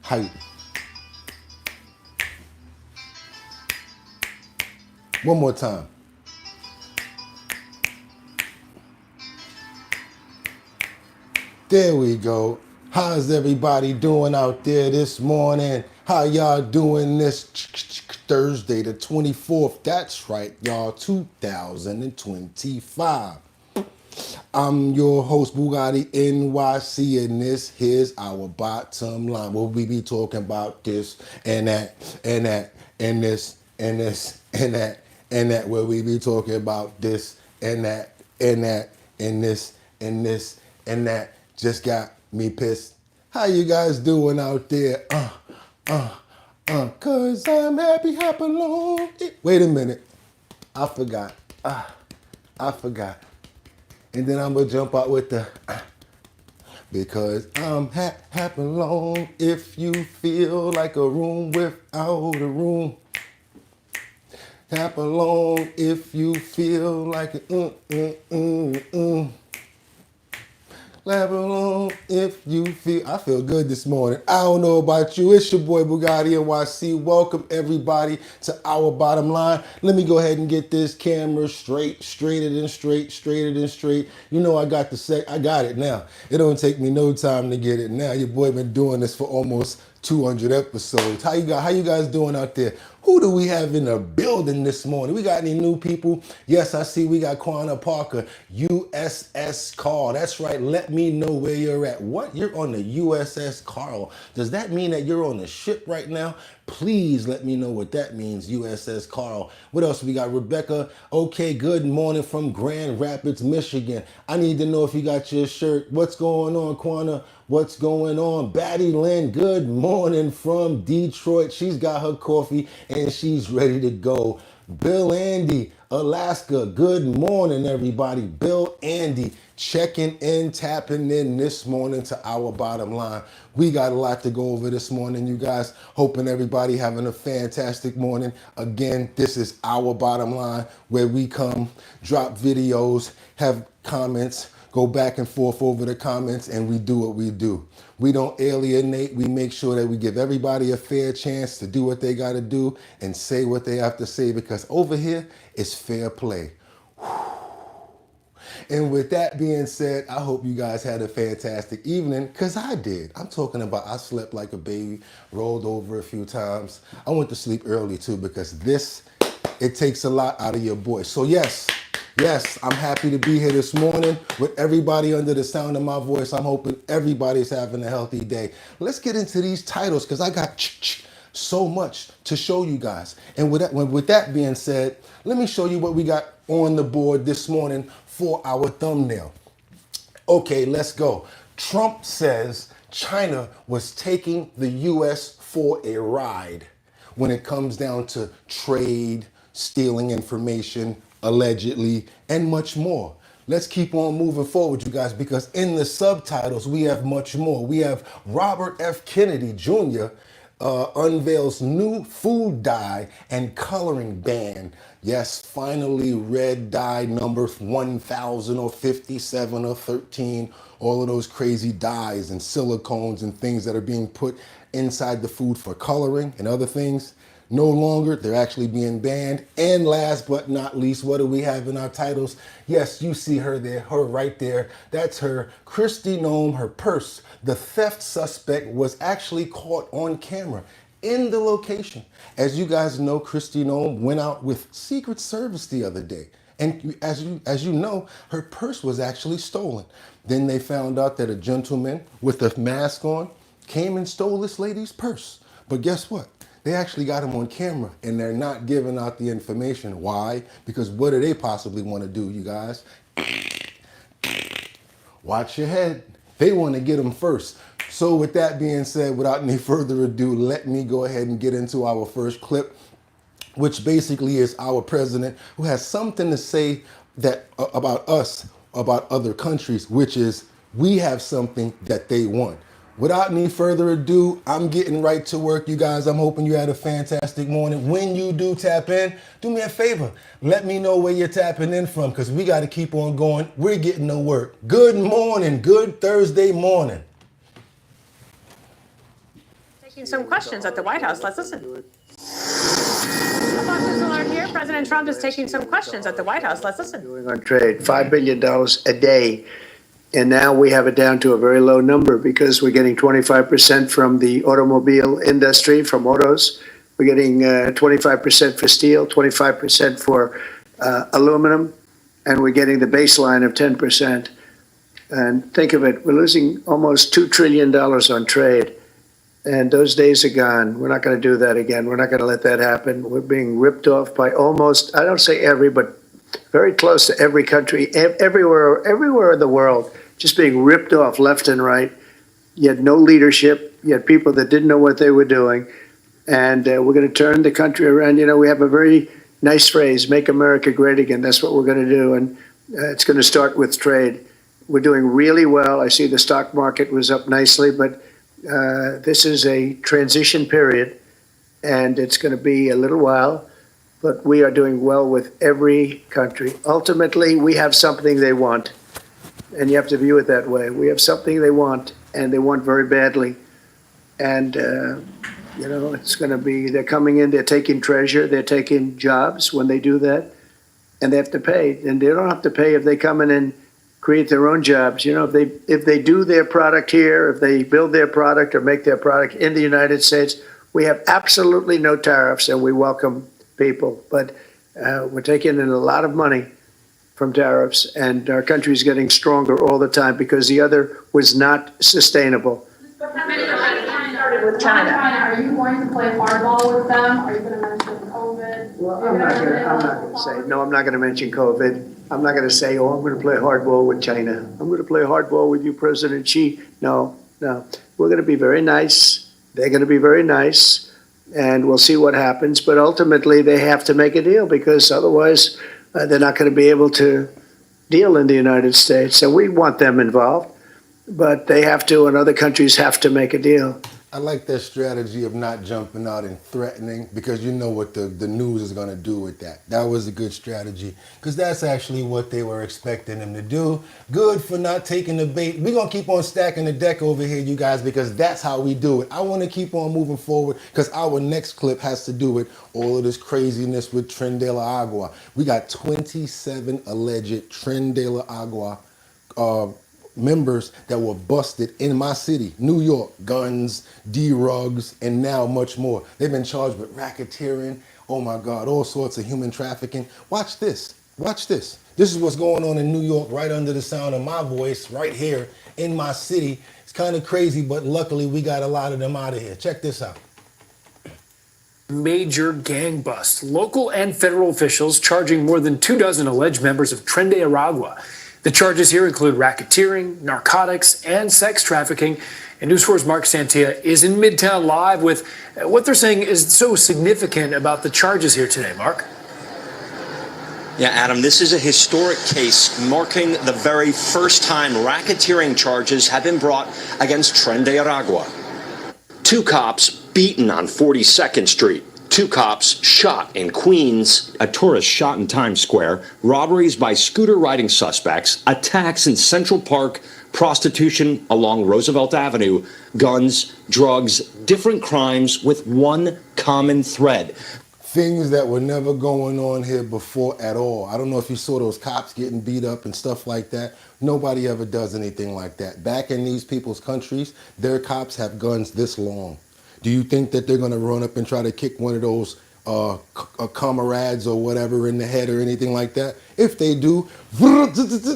Hype. One more time. There we go. How's everybody doing out there this morning? How y'all doing this Thursday the 24th? That's right, y'all, 2025. I'm your host, Bugatti NYC, and this here's our bottom line. Where we be talking about this and that and that and this and this and that and that. Where we be talking about this and that and that and this and this and that. Just got me pissed. How you guys doing out there? Cause I'm happy, happy alone. Wait a minute. I forgot. I forgot. And then I'm gonna jump out with the because I'm happy alone. If you feel like a room without a room. Happy alone if you feel like a Clap along if you feel. I feel good this morning. I don't know about you. It's your boy Bugatti NYC. Welcome everybody to our bottom line. Let me go ahead and get this camera straighter than straight. You know I got I got it now. It don't take me no time to get it now. Your boy been doing this for almost 200 episodes. How you guys doing out there? Who do we have in the building this morning? We got any new people? Yes, I see we got Quanah Parker, USS Carl. That's right. Let me know where you're at. What? You're on the USS Carl. Does that mean that you're on the ship right now? Please let me know what that means, USS Carl. What else we got? Rebecca. Okay, good morning from Grand Rapids, Michigan. I need to know if you got your shirt. What's going on, Quanah? What's going on? Batty Lynn, good morning from Detroit. She's got her coffee and she's ready to go. Bill Andy, Alaska, good morning, everybody. Bill Andy, checking in, tapping in this morning to our bottom line. We got a lot to go over this morning, you guys. Hoping everybody having a fantastic morning. Again, this is our bottom line where we come, drop videos, have comments, go back and forth over the comments, and we do what we do. We don't alienate. We make sure that we give everybody a fair chance to do what they got to do and say what they have to say, because over here it's fair play. And with that being said, I hope you guys had a fantastic evening, because I did. I'm talking about I slept like a baby, rolled over a few times. I went to sleep early too, because it takes a lot out of your boy. So yes, I'm happy to be here this morning with everybody under the sound of my voice. I'm hoping everybody's having a healthy day. Let's get into these titles, because I got so much to show you guys. And with that being said, let me show you what we got on the board this morning for our thumbnail. Okay, let's go. Trump says China was taking the U.S. for a ride when it comes down to trade, stealing information, allegedly, and much more. Let's keep on moving forward, you guys, because in the subtitles, we have much more. We have Robert F. Kennedy Jr. Unveils new food dye and coloring ban. Yes, finally, red dye number 1000 or 57 or 13, all of those crazy dyes and silicones and things that are being put inside the food for coloring and other things. No longer, they're actually being banned. And last but not least, what do we have in our titles? Yes, you see her there, her right there. That's her, Kristi Noem, her purse. The theft suspect was actually caught on camera in the location. As you guys know, Kristi Noem went out with Secret Service the other day. And as you know, her purse was actually stolen. Then they found out that a gentleman with a mask on came and stole this lady's purse. But guess what? They actually got him on camera, and they're not giving out the information. Why? Because what do they possibly want to do, you guys? Watch your head. They want to get him first. So with that being said, without any further ado, let me go ahead and get into our first clip, which basically is our president who has something to say that about us, about other countries, which is we have something that they want. Without any further ado, I'm getting right to work, you guys. I'm hoping you had a fantastic morning. When you do tap in, do me a favor. Let me know where you're tapping in from, because we got to keep on going. We're getting to work. Good morning. Good Thursday morning. Some questions at the White House. Let's listen. Fox News alert here. President Trump is taking some questions at the White House. Let's listen. Doing on trade, $5 billion a day. And now we have it down to a very low number because we're getting 25% from the automobile industry, from autos. We're getting 25% for steel, 25% for aluminum, and we're getting the baseline of 10%. And think of it, we're losing almost $2 trillion on trade. And those days are gone. We're not going to do that again. We're not going to let that happen. We're being ripped off by almost, I don't say every, but very close to every country, everywhere in the world, just being ripped off left and right. You had no leadership. You had people that didn't know what they were doing. And we're going to turn the country around. You know, we have a very nice phrase, make America great again. That's what we're going to do. And it's going to start with trade. We're doing really well. I see the stock market was up nicely, but this is a transition period, and it's going to be a little while, but we are doing well with every country. Ultimately, we have something they want, and you have to view it that way. We have something they want, and they want very badly. And, you know, it's going to be, they're coming in, they're taking treasure, they're taking jobs when they do that, and they have to pay. And they don't have to pay if they come in and create their own jobs. You know, if they do their product here, if they build their product or make their product in the United States, we have absolutely no tariffs and we welcome people. But we're taking in a lot of money from tariffs, and our country is getting stronger all the time because the other was not sustainable. With China. Are you going to play hardball with them? Are you going to mention COVID? Well, I'm not going to say, no, I'm not going to mention COVID. I'm not going to say, oh, I'm going to play hardball with China. I'm going to play hardball with you, President Xi. No. We're going to be very nice. They're going to be very nice, and we'll see what happens. But ultimately, they have to make a deal because otherwise they're not going to be able to deal in the United States. So we want them involved, but they have to, and other countries have to make a deal. I like that strategy of not jumping out and threatening, because you know what the news is going to do with that. That was a good strategy, because that's actually what they were expecting him to do. Good for not taking the bait. We're going to keep on stacking the deck over here, you guys, because that's how we do it. I want to keep on moving forward because our next clip has to do with all of this craziness with Tren de la Agua. We got 27 alleged Tren de la Agua members that were busted in my city, New York, guns, D-rugs, and now much more. They've been charged with racketeering, oh my God, all sorts of human trafficking. Watch this, watch this. This is what's going on in New York right under the sound of my voice, right here in my city. It's kind of crazy, but luckily we got a lot of them out of here. Check this out. Major gang bust. Local and federal officials charging more than 24 alleged members of Tren de Aragua. The charges here include racketeering, narcotics, and sex trafficking. And News 4's Mark Santia is in Midtown Live with what they're saying is so significant about the charges here today. Mark? Yeah, Adam, this is a historic case marking the very first time racketeering charges have been brought against Tren de Aragua. 2 cops beaten on 42nd Street. 2 cops shot in Queens, a tourist shot in Times Square, robberies by scooter-riding suspects, attacks in Central Park, prostitution along Roosevelt Avenue, guns, drugs, different crimes with one common thread. Things that were never going on here before at all. I don't know if you saw those cops getting beat up and stuff like that. Nobody ever does anything like that. Back in these people's countries, their cops have guns this long. Do you think that they're going to run up and try to kick one of those comrades or whatever in the head or anything like that? If they do,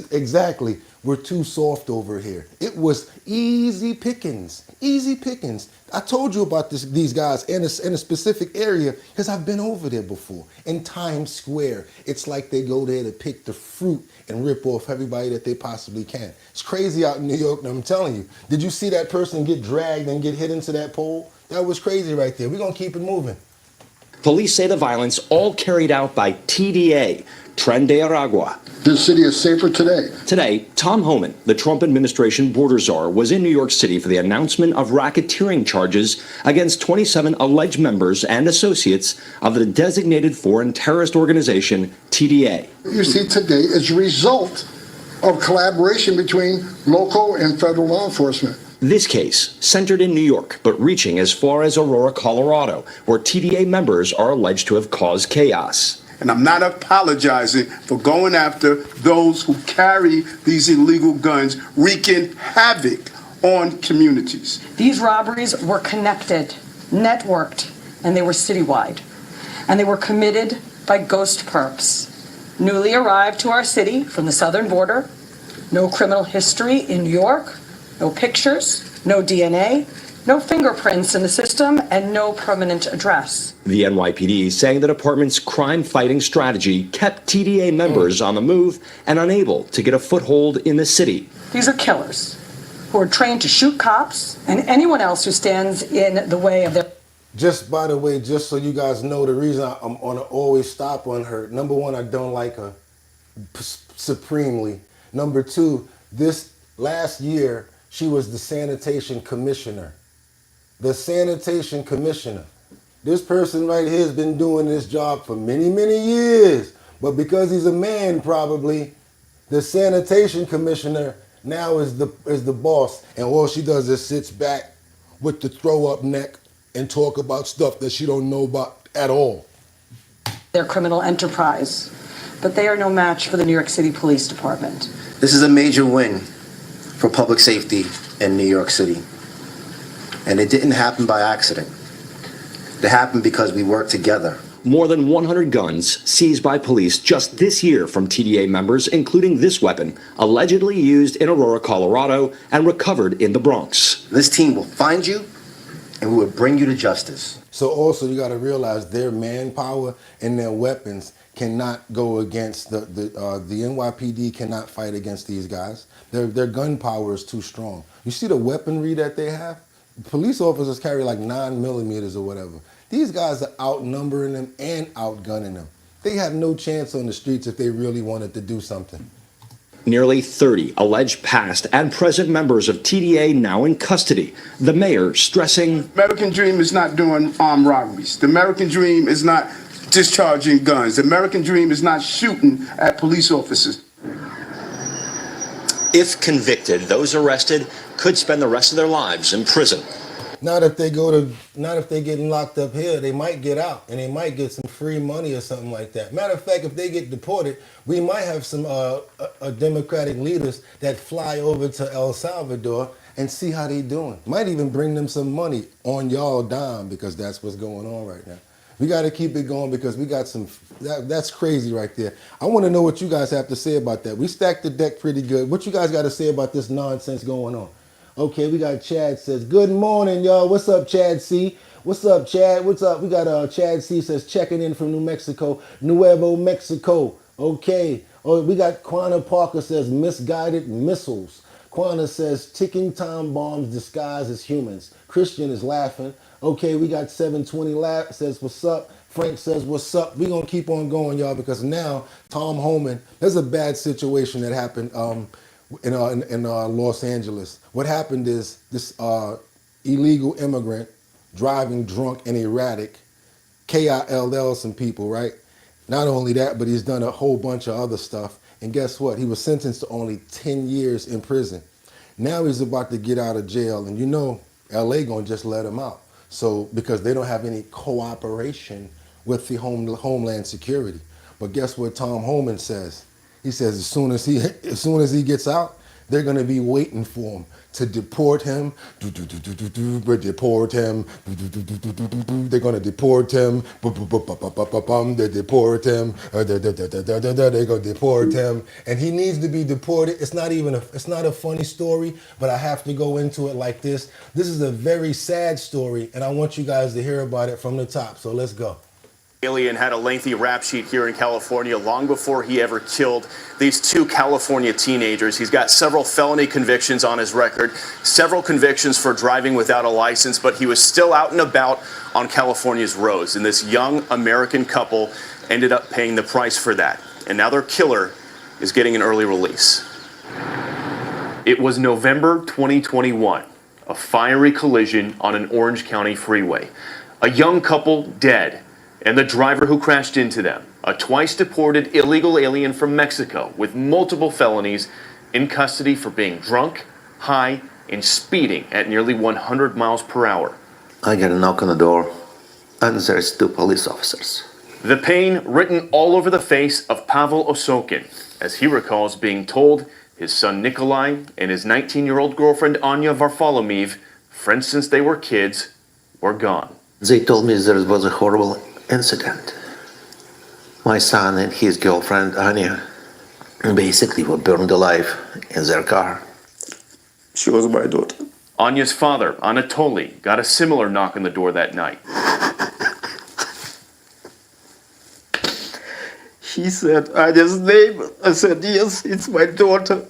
exactly. We're too soft over here. It was easy pickings, easy pickings. I told you about these guys in a specific area because I've been over there before. In Times Square, it's like they go there to pick the fruit and rip off everybody that they possibly can. It's crazy out in New York, and I'm telling you. Did you see that person get dragged and get hit into that pole? That was crazy right there. We're going to keep it moving. Police say the violence all carried out by TDA, Tren de Aragua. This city is safer today. Today, Tom Homan, the Trump administration border czar, was in New York City for the announcement of racketeering charges against 27 alleged members and associates of the designated foreign terrorist organization, TDA. What you see today is a result of collaboration between local and federal law enforcement. This case centered in New York, but reaching as far as Aurora, Colorado, where TDA members are alleged to have caused chaos. And I'm not apologizing for going after those who carry these illegal guns, wreaking havoc on communities. These robberies were connected, networked, and they were citywide. And they were committed by ghost perps, newly arrived to our city from the southern border, no criminal history in New York, no pictures, no DNA, no fingerprints in the system, and no permanent address. The NYPD saying the department's crime-fighting strategy kept TDA members on the move and unable to get a foothold in the city. These are killers who are trained to shoot cops and anyone else who stands in the way of their... Just by the way, just so you guys know, the reason I'm on to always stop on her, number one, I don't like her supremely. Number two, this last year, she was the sanitation commissioner. The sanitation commissioner. This person right here has been doing this job for many, many years. But because he's a man, probably, the sanitation commissioner now is the boss. And all she does is sits back with the throw-up neck and talk about stuff that she don't know about at all. Their criminal enterprise. But they are no match for the New York City Police Department. This is a major win for public safety in New York City. And it didn't happen by accident. It happened because we worked together. More than 100 guns seized by police just this year from TDA members, including this weapon, allegedly used in Aurora, Colorado, and recovered in the Bronx. This team will find you, and we will bring you to justice. So also you got to realize their manpower and their weapons cannot go against the NYPD cannot fight against these guys. Their gun power is too strong. You see the weaponry that they have? Police officers carry like 9mm or whatever. These guys are outnumbering them and outgunning them. They have no chance on the streets if they really wanted to do something. Nearly 30 alleged past and present members of TDA now in custody. The mayor stressing, The American dream is not doing armed robberies. The American dream is not discharging guns. The American dream is not shooting at police officers. if convicted, those arrested could spend the rest of their lives in prison. Not if they get locked up here, they might get out and they might get some free money or something like that. Matter of fact, if they get deported, we might have some Democratic leaders that fly over to El Salvador and see how they doing. Might even bring them some money on y'all dime, because that's what's going on right now. We got to keep it going because we got some, that's crazy right there. I want to know what you guys have to say about that. We stacked the deck pretty good. What you guys got to say about this nonsense going on? Okay, we got Chad says, good morning, y'all. What's up, Chad C? What's up, Chad? What's up? We got Chad C says, checking in from New Mexico, Nuevo Mexico. Okay. Oh, we got Quana Parker says, misguided missiles. Quana says, ticking time bombs disguised as humans. Christian is laughing. Okay, we got 720 laugh says, what's up? Frank says, what's up? We're going to keep on going, y'all, because now Tom Homan, there's a bad situation that happened in Los Angeles. What happened is this illegal immigrant driving drunk and erratic, KILL some people, right? Not only that, but he's done a whole bunch of other stuff. And guess what? He was sentenced to only 10 years in prison. Now he's about to get out of jail. And you know, LA gonna just let him out. So, because they don't have any cooperation with the Homeland Security. But guess what Tom Homan says? He says as soon as he gets out, they're gonna be waiting for him to deport him. Deport him. They're gonna deport him. They deport him. They're gonna deport him. And he needs to be deported. It's not a funny story, but I have to go into it like this. This is a very sad story, and I want you guys to hear about it from the top. So let's go. Alien had a lengthy rap sheet here in California long before he ever killed these two California teenagers. He's got several felony convictions on his record, several convictions for driving without a license, but he was still out and about on California's roads. And this young American couple ended up paying the price for that. And now their killer is getting an early release. It was November 2021, a fiery collision on an Orange County freeway. A young couple dead, and the driver who crashed into them, a twice-deported illegal alien from Mexico with multiple felonies, in custody for being drunk, high, in speeding at nearly 100 miles per hour. I get a knock on the door, and there's 2 police officers. The pain written all over the face of Pavel Osokin, as he recalls being told his son Nikolai and his 19-year-old girlfriend Anya Varfolomeev, friends since they were kids, were gone. They told me there was a horrible incident. My son and his girlfriend Anya basically were burned alive in their car. She was my daughter. Anya's father, Anatoly, got a similar knock on the door that night. He said Anya's name. I said, yes, it's my daughter.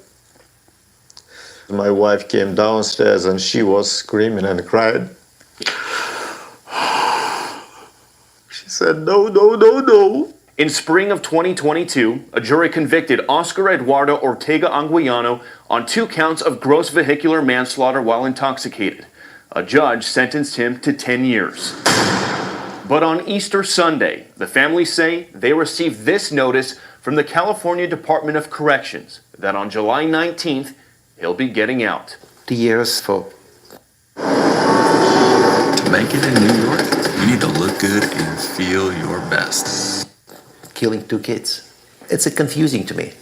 My wife came downstairs and she was screaming and crying. She said, no, no, no, no. In spring of 2022, a jury convicted Oscar Eduardo Ortega Anguiano on 2 counts of gross vehicular manslaughter while intoxicated. A judge sentenced him to 10 years. But on Easter Sunday, the family say they received this notice from the California Department of Corrections that on July 19th, he'll be getting out. 2 years for... To make it in New York, you need to look good and feel your best. killing 2 kids. It's confusing to me.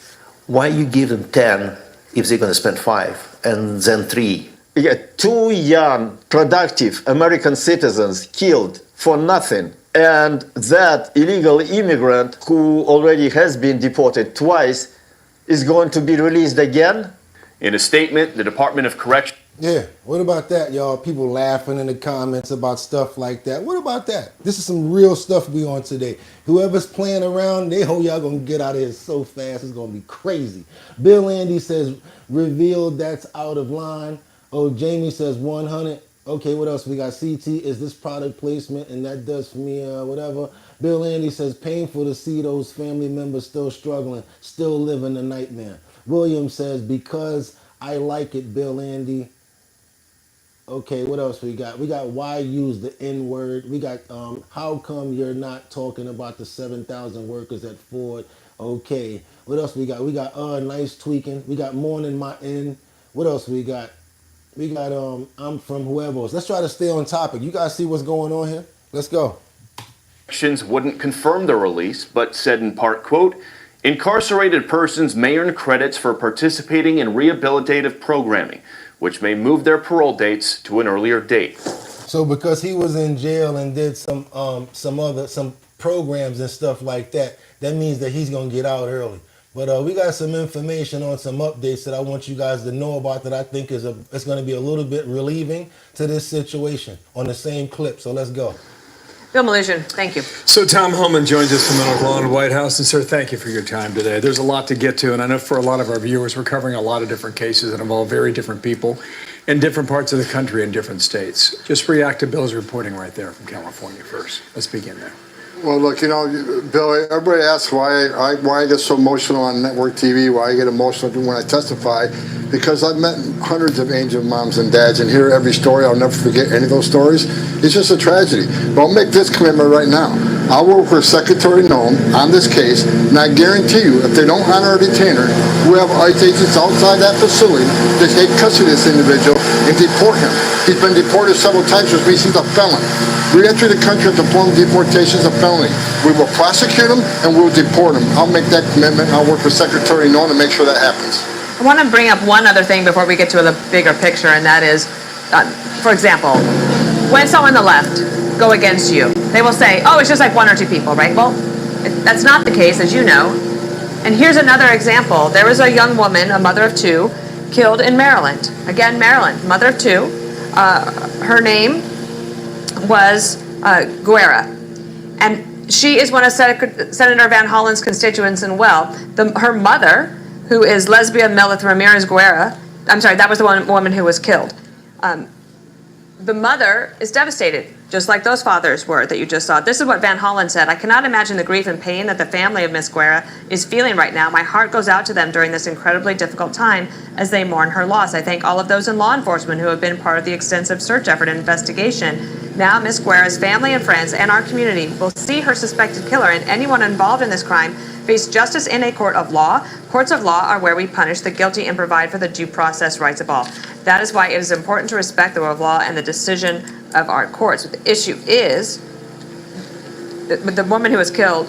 Why you give them 10 if they're going to spend 5 and then 3? Yeah, 2 young, productive American citizens killed for nothing. And that illegal immigrant who already has been deported twice is going to be released again? In a statement, the Department of Corrections... Yeah, what about that, y'all? People laughing in the comments about stuff like that. What about that? This is some real stuff we on today. Whoever's playing around, they hope y'all gonna get out of here so fast. It's gonna be crazy. Bill Andy says, revealed that's out of line. Oh, Jamie says 100. Okay, what else we got? CT, is this product placement? And that does for me, whatever. Bill Andy says, painful to see those family members still struggling, still living the nightmare. William says, because I like it, Bill Andy. Okay, what else we got? We got why use the N-word. We got how come you're not talking about the 7,000 workers at Ford? Okay, what else we got? We got nice tweaking. We got morning my end. What else we got? We got I'm from whoever else. Let's try to stay on topic. You guys see what's going on here? Let's go. Corrections wouldn't confirm the release, but said in part, quote, incarcerated persons may earn credits for participating in rehabilitative programming, which may move their parole dates to an earlier date. So because he was in jail and did some programs and stuff like that, that means that he's gonna get out early. But we got some information on some updates that I want you guys to know about that I think is it's gonna be a little bit relieving to this situation on the same clip. So let's go. Bill Malusian, thank you. So Tom Homan joins us from Oak Lawn, White House. And sir, thank you for your time today. There's a lot to get to, and I know for a lot of our viewers, we're covering a lot of different cases that involve very different people in different parts of the country in different states. Just react to Bill's reporting right there from California first. Let's begin there. Well, look, you know, Bill, everybody asks why I get so emotional on network TV, why I get emotional when I testify, because I've met hundreds of angel moms and dads and hear every story. I'll never forget any of those stories. It's just a tragedy. But I'll make this commitment right now. I'll work with Secretary Noem on this case, and I guarantee you, if they don't honor a detainer, we have ICE agents outside that facility to take custody of this individual and deport him. He's been deported several times, which means he's a felon. Re-entry the country to form deportation is a felony. We will prosecute him and we'll deport him. I'll make that commitment. I'll work with Secretary Noem to make sure that happens. I want to bring up one other thing before we get to the bigger picture, and that is, for example, when someone on the left go against you, they will say, oh, it's just like 1 or 2 people, right? Well, that's not the case, as you know. And here's another example. There was a young woman, a mother of 2, killed in Maryland. Again, Maryland, mother of 2. Her name was Guerra. And she is one of Senator Van Hollen's constituents and her mother, who is lesbian Melith Ramirez Guerra, I'm sorry, that was the woman who was killed. The mother is devastated. just like those fathers were that you just saw. This is what Van Hollen said. I cannot imagine the grief and pain that the family of Miss Guerra is feeling right now. My heart goes out to them during this incredibly difficult time as they mourn her loss. I thank all of those in law enforcement who have been part of the extensive search effort and investigation. Now Miss Guerra's family and friends and our community will see her suspected killer and anyone involved in this crime face justice in a court of law. Courts of law are where we punish the guilty and provide for the due process rights of all. That is why it is important to respect the rule of law and the decision of our courts. But the issue is the woman who was killed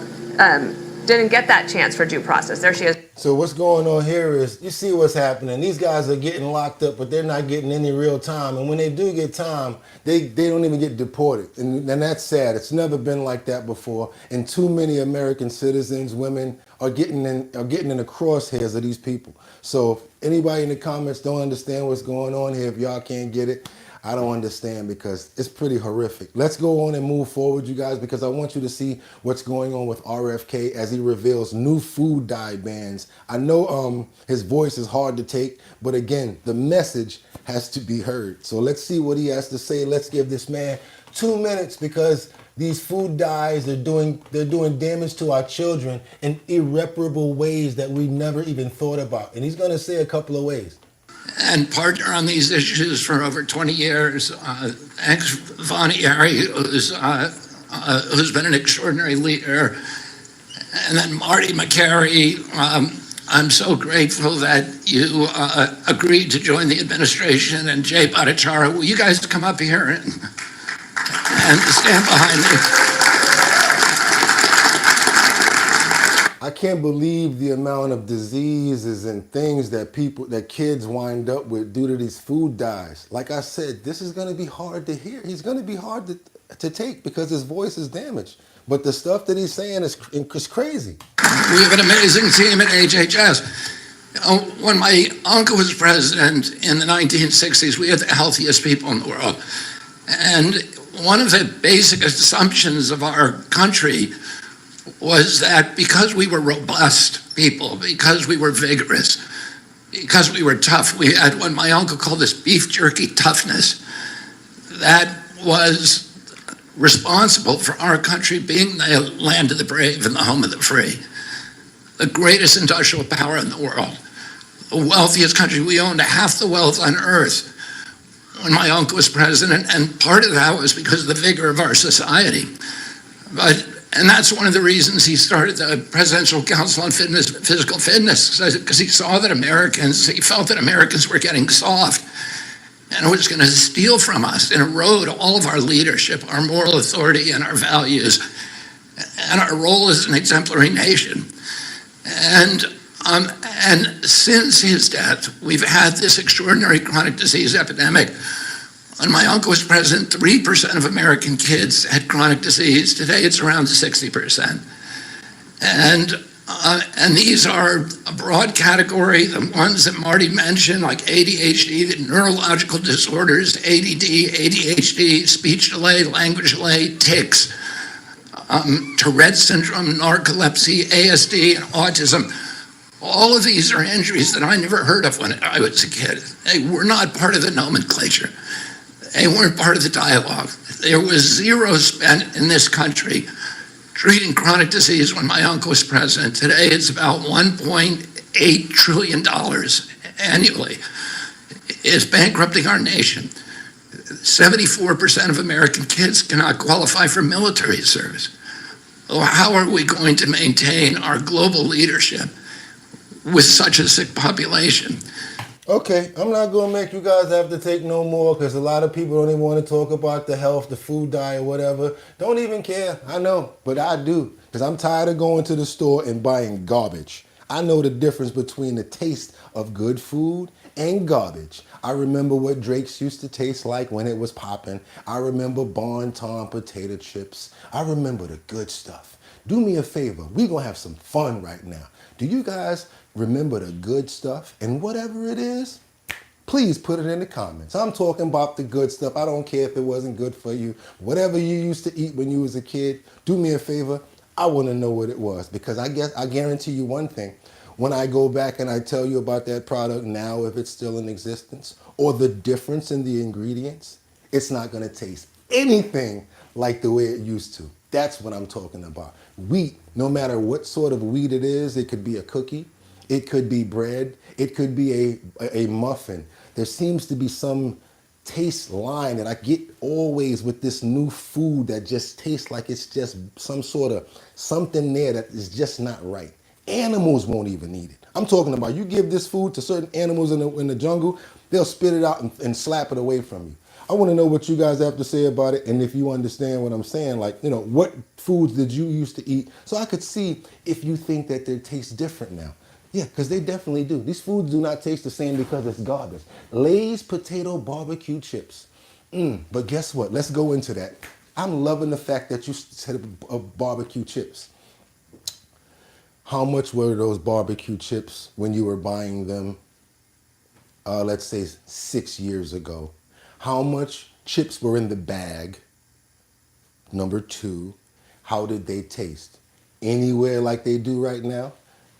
didn't get that chance for due process. There she is. So what's going on here is, you see what's happening. These guys are getting locked up, but they're not getting any real time. And when they do get time, they don't even get deported. And that's sad. It's never been like that before. And too many American citizens, women, are getting in the crosshairs of these people. So if anybody in the comments don't understand what's going on here, if y'all can't get it, I don't understand, because it's pretty horrific. Let's go on and move forward, you guys, because I want you to see what's going on with RFK as he reveals new food dye bans. I know his voice is hard to take, but again, the message has to be heard. So let's see what he has to say. Let's give this man 2 minutes, because these food dyes are doing damage to our children in irreparable ways that we never even thought about. And he's going to say a couple of ways. And partner on these issues for over 20 years. Thanks, Vonnie Harry, who's been an extraordinary leader. And then Marty McCary, I'm so grateful that you agreed to join the administration. And Jay Bhattacharya, will you guys come up here and stand behind me? I can't believe the amount of diseases and things that kids wind up with due to these food dyes. Like I said, this is going to be hard to hear. He's going to be hard to take because his voice is damaged. But the stuff that he's saying is crazy. We have an amazing team at HHS. When my uncle was president in the 1960s, we had the healthiest people in the world. And one of the basic assumptions of our country was that because we were robust people, because we were vigorous, because we were tough, we had what my uncle called this beef jerky toughness that was responsible for our country being the land of the brave and the home of the free, the greatest industrial power in the world, the wealthiest country. We owned half the wealth on earth when my uncle was president, and part of that was because of the vigor of our society. And that's one of the reasons he started the Presidential Council on Physical Fitness, because he felt that Americans were getting soft and it was going to steal from us and erode all of our leadership, our moral authority, and our values, and our role as an exemplary nation. And since his death, we've had this extraordinary chronic disease epidemic. When my uncle was president, 3% of American kids had chronic disease. Today, it's around 60%. And these are a broad category, the ones that Marty mentioned, like ADHD, the neurological disorders, ADD, ADHD, speech delay, language delay, tics, Tourette syndrome, narcolepsy, ASD, and autism. All of these are injuries that I never heard of when I was a kid. They were not part of the nomenclature. They weren't part of the dialogue. There was zero spent in this country treating chronic disease when my uncle was president. Today, it's about $1.8 trillion annually. It's bankrupting our nation. 74% of American kids cannot qualify for military service. How are we going to maintain our global leadership with such a sick population? Okay, I'm not going to make you guys have to take no more, because a lot of people don't even want to talk about the health, the food diet, whatever. Don't even care. I know, but I do, because I'm tired of going to the store and buying garbage. I know the difference between the taste of good food and garbage. I remember what Drake's used to taste like when it was popping. I remember Bon Ton potato chips. I remember the good stuff. Do me a favor. We're going to have some fun right now. Do you guys remember the good stuff? And whatever it is, please put it in the comments. I'm talking about the good stuff. I don't care if it wasn't good for you. Whatever you used to eat when you was a kid, do me a favor. I want to know what it was, because I guarantee you one thing. When I go back and I tell you about that product now, if it's still in existence, or the difference in the ingredients, it's not going to taste anything like the way it used to. That's what I'm talking about. Wheat, no matter what sort of wheat it is, it could be a cookie, it could be bread, it could be a muffin. There seems to be some taste line that I get always with this new food that just tastes like it's just some sort of something there that is just not right. Animals won't even eat it. I'm talking about you give this food to certain animals in the jungle, they'll spit it out and slap it away from you. I want to know what you guys have to say about it, and if you understand what I'm saying, like, you know, what foods did you used to eat, so I could see if you think that they taste different now. Yeah, because they definitely do. These foods do not taste the same because it's garbage. Lay's potato barbecue chips. But guess what? Let's go into that. I'm loving the fact that you said barbecue chips. How much were those barbecue chips when you were buying them, let's say 6 years ago? How much chips were in the bag? Number two, how did they taste? Anywhere like they do right now?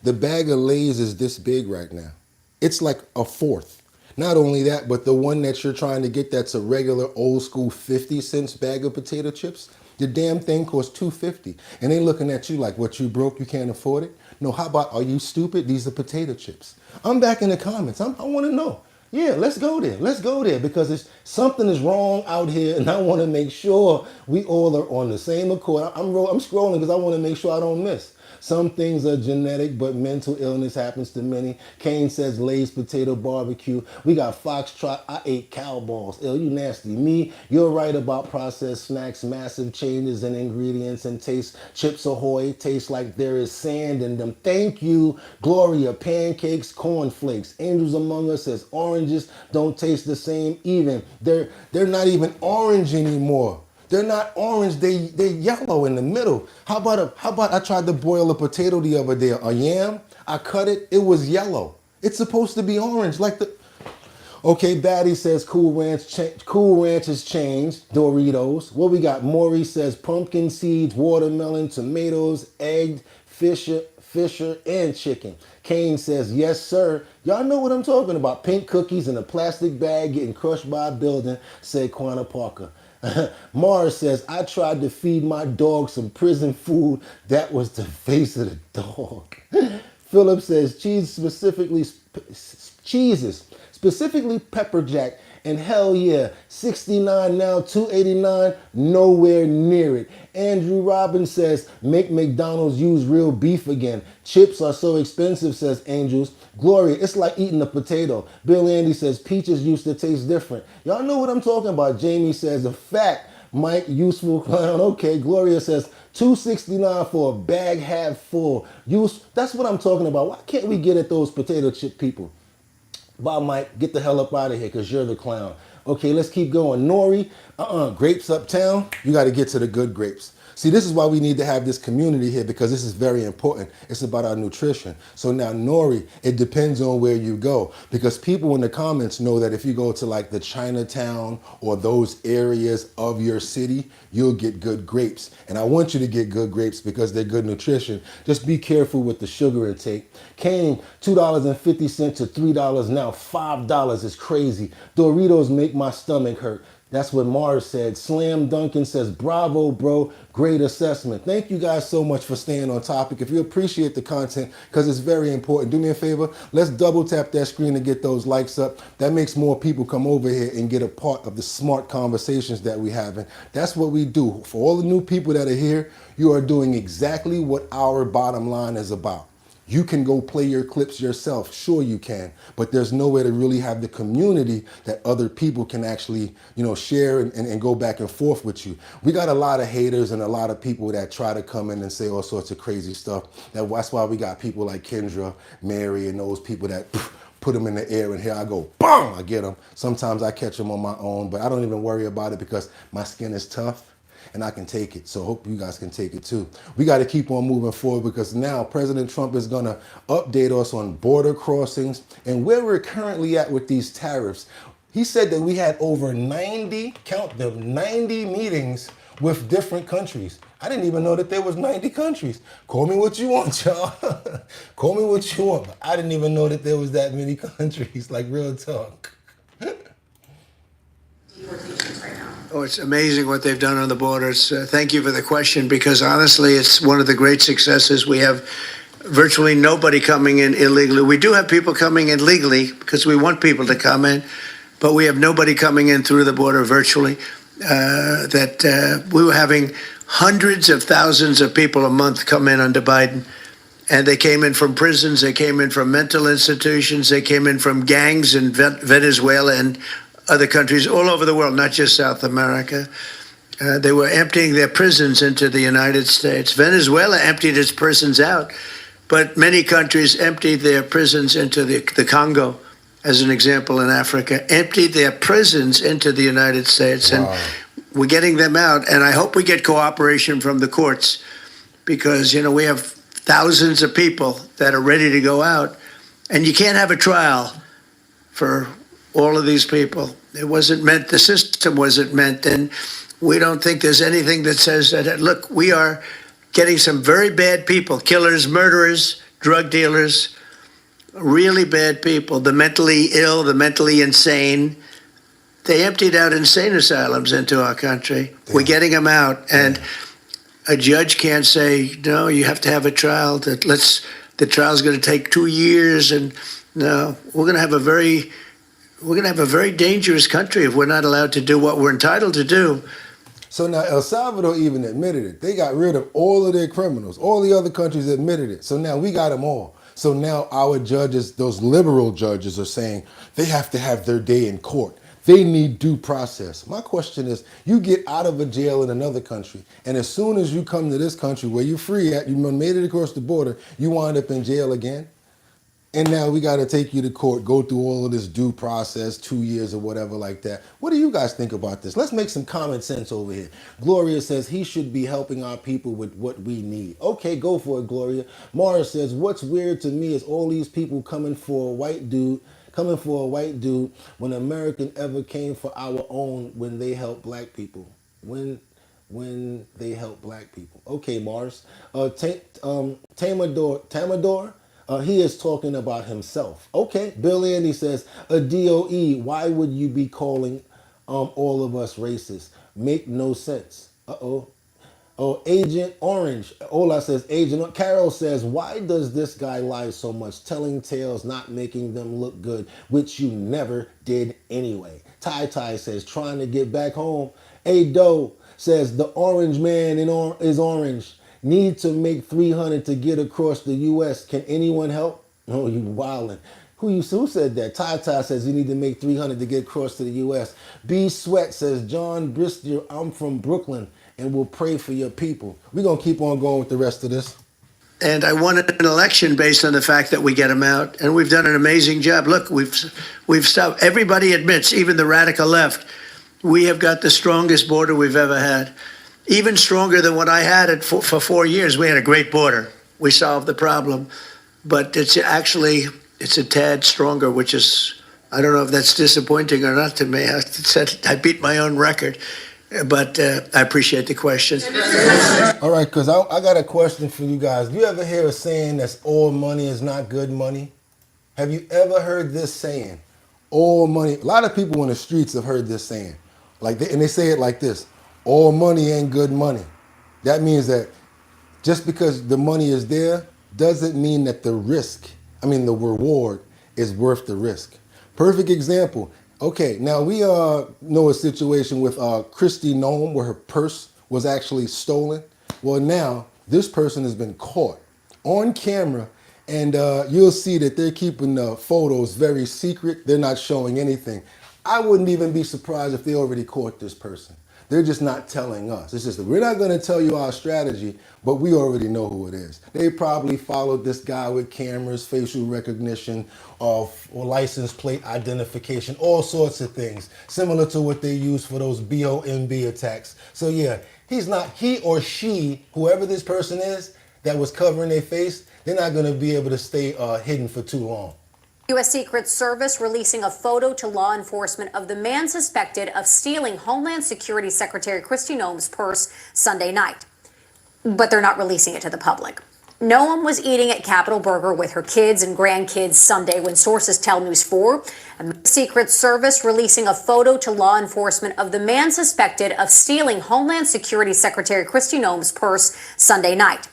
The bag of Lay's is this big right now. It's like a fourth. Not only that, but the one that you're trying to get that's a regular old school 50-cent bag of potato chips, the damn thing costs $2.50. And they looking at you like, what, you broke, you can't afford it? No, how about, are you stupid? These are potato chips. I'm back in the comments. I want to know. Yeah, let's go there. Let's go there because something is wrong out here, and I want to make sure we all are on the same accord. I'm scrolling because I want to make sure I don't miss. Some things are genetic, but mental illness happens to many. Kane says Lay's potato barbecue. We got Foxtrot. I ate cow balls. Ew, you nasty. Me, you're right about processed snacks, massive changes in ingredients and taste. Chips Ahoy taste like there is sand in them. Thank you, Gloria. Pancakes, cornflakes. Angels Among Us says oranges don't taste the same even. They're not even orange anymore. They're not orange, they're yellow in the middle. How about I tried to boil a potato the other day, a yam, I cut it, it was yellow. It's supposed to be orange like the... Okay, Batty says Cool Ranch has changed, Doritos. What we got? Maury says pumpkin seeds, watermelon, tomatoes, egg, Fisher, and chicken. Kane says, yes, sir. Y'all know what I'm talking about. Pink cookies in a plastic bag getting crushed by a building, said Quanah Parker. Mars says, I tried to feed my dog some prison food. That was the face of the dog. Philip says, cheeses, specifically pepper jack. And hell yeah, 69 now, 289, nowhere near it. Andrew Robbins says, make McDonald's use real beef again. Chips are so expensive, says Angels. Gloria, it's like eating a potato. Bill Andy says, peaches used to taste different. Y'all know what I'm talking about. Jamie says, a fact. Mike, useful clown. Okay, Gloria says, $2.69 for a bag half full. That's what I'm talking about. Why can't we get at those potato chip people? Bye, Mike. Get the hell up out of here because you're the clown. Okay, let's keep going. Nori, grapes uptown. You got to get to the good grapes. See, this is why we need to have this community here because this is very important. It's about our nutrition. So now, Nori, it depends on where you go because people in the comments know that if you go to like the Chinatown or those areas of your city, you'll get good grapes. And I want you to get good grapes because they're good nutrition. Just be careful with the sugar intake. Cane, $2.50 to $3 now. $5 is crazy. Doritos make my stomach hurt. That's what Mars said. Slam Duncan says, bravo, bro. Great assessment. Thank you guys so much for staying on topic. If you appreciate the content, because it's very important, do me a favor. Let's double tap that screen and get those likes up. That makes more people come over here and get a part of the smart conversations that we having. That's what we do. For all the new people that are here, you are doing exactly what our bottom line is about. You can go play your clips yourself. Sure you can, but there's no way to really have the community that other people can actually, share and go back and forth with you. We got a lot of haters and a lot of people that try to come in and say all sorts of crazy stuff. That's why we got people like Kendra, Mary, and those people that put them in the air and here I go, boom, I get them. Sometimes I catch them on my own, but I don't even worry about it because my skin is tough. And I can take it. So I hope you guys can take it too. We got to keep on moving forward because now President Trump is going to update us on border crossings and where we're currently at with these tariffs. He said that we had over 90, count them, 90 meetings with different countries. I didn't even know that there was 90 countries. Call me what you want, y'all. Call me what you want. But I didn't even know that there was that many countries, like real talk. Deportations right now. Oh, it's amazing what they've done on the borders. Thank you for the question, because honestly, it's one of the great successes. We have virtually nobody coming in illegally. We do have people coming in legally because we want people to come in, but we have nobody coming in through the border virtually. We were having hundreds of thousands of people a month come in under Biden. And they came in from prisons, they came in from mental institutions, they came in from gangs in Venezuela and other countries all over the world, not just South America. They were emptying their prisons into the United States. Venezuela emptied its prisons out, but many countries emptied their prisons into the Congo, as an example, in Africa, emptied their prisons into the United States. Wow. And we're getting them out, and I hope we get cooperation from the courts, because, you know, we have thousands of people that are ready to go out, and you can't have a trial for all of these people. It wasn't meant, the system wasn't meant, and we don't think there's anything that says that. Look, we are getting some very bad people, killers, murderers, drug dealers, really bad people, the mentally ill, the mentally insane. They emptied out insane asylums into our country. We're getting them out, and a judge can't say, no, you have to have a trial. The trial's going to take 2 years, and no, we're going to have a very dangerous country if we're not allowed to do what we're entitled to do. So now El Salvador even admitted it. They got rid of all of their criminals. All the other countries admitted it. So now we got them all. So now our judges, those liberal judges, are saying they have to have their day in court. They need due process. My question is, you get out of a jail in another country, and as soon as you come to this country where you're free at, you made it across the border, you wind up in jail again? And now we got to take you to court, go through all of this due process, 2 years or whatever like that. What do you guys think about this? Let's make some common sense over here. Gloria says he should be helping our people with what we need. Okay, go for it, Gloria. Mara says, what's weird to me is all these people coming for a white dude when American ever came for our own when they helped black people. When they help black people. Okay, Mars. Tamador, he is talking about himself. Okay, Bill Andy says, a DOE, why would you be calling all of us racist? Make no sense. Uh-oh. Oh, Agent Orange. Ola says, Agent. Carol says, why does this guy lie so much, telling tales, not making them look good, which you never did anyway? Tai says, trying to get back home. Ado says, the orange man is orange. Need to make 300 to get across the U.S. Can anyone help? Oh, you wildin'. Who said that? Tai says you need to make 300 to get across to the U.S. B Sweat says, John Brister, I'm from Brooklyn, and we'll pray for your people. We're going to keep on going with the rest of this. And I won an election based on the fact that we get them out, and we've done an amazing job. Look, we've stopped. Everybody admits, even the radical left, we have got the strongest border we've ever had. Even stronger than what I had it for 4 years. We had a great border. We solved the problem. But it's a tad stronger, which is, I don't know if that's disappointing or not to me. I beat my own record. But I appreciate the question. All right, because I got a question for you guys. Do you ever hear a saying that's all money is not good money? Have you ever heard this saying? All money. A lot of people in the streets have heard this saying. And they say it like this. All money ain't good money. That means that just because the money is there doesn't mean that the reward is worth the risk. Perfect example. Okay, now we know a situation with Christy Noem where her purse was actually stolen. Well, now this person has been caught on camera, and you'll see that they're keeping the photos very secret. They're not showing anything. I wouldn't even be surprised if they already caught this person. They're just not telling us. It's just that we're not going to tell you our strategy, but we already know who it is. They probably followed this guy with cameras, facial recognition, or license plate identification, all sorts of things, similar to what they use for those BOMB attacks. So yeah, he or she, whoever this person is that was covering their face, they're not going to be able to stay hidden for too long. U.S. Secret Service releasing a photo to law enforcement of the man suspected of stealing Homeland Security Secretary Kristi Noem's purse Sunday night. But they're not releasing it to the public. Noem was eating at Capitol Burger with her kids and grandkids Sunday when sources tell News 4. A Secret Service releasing a photo to law enforcement of the man suspected of stealing Homeland Security Secretary Kristi Noem's purse Sunday night.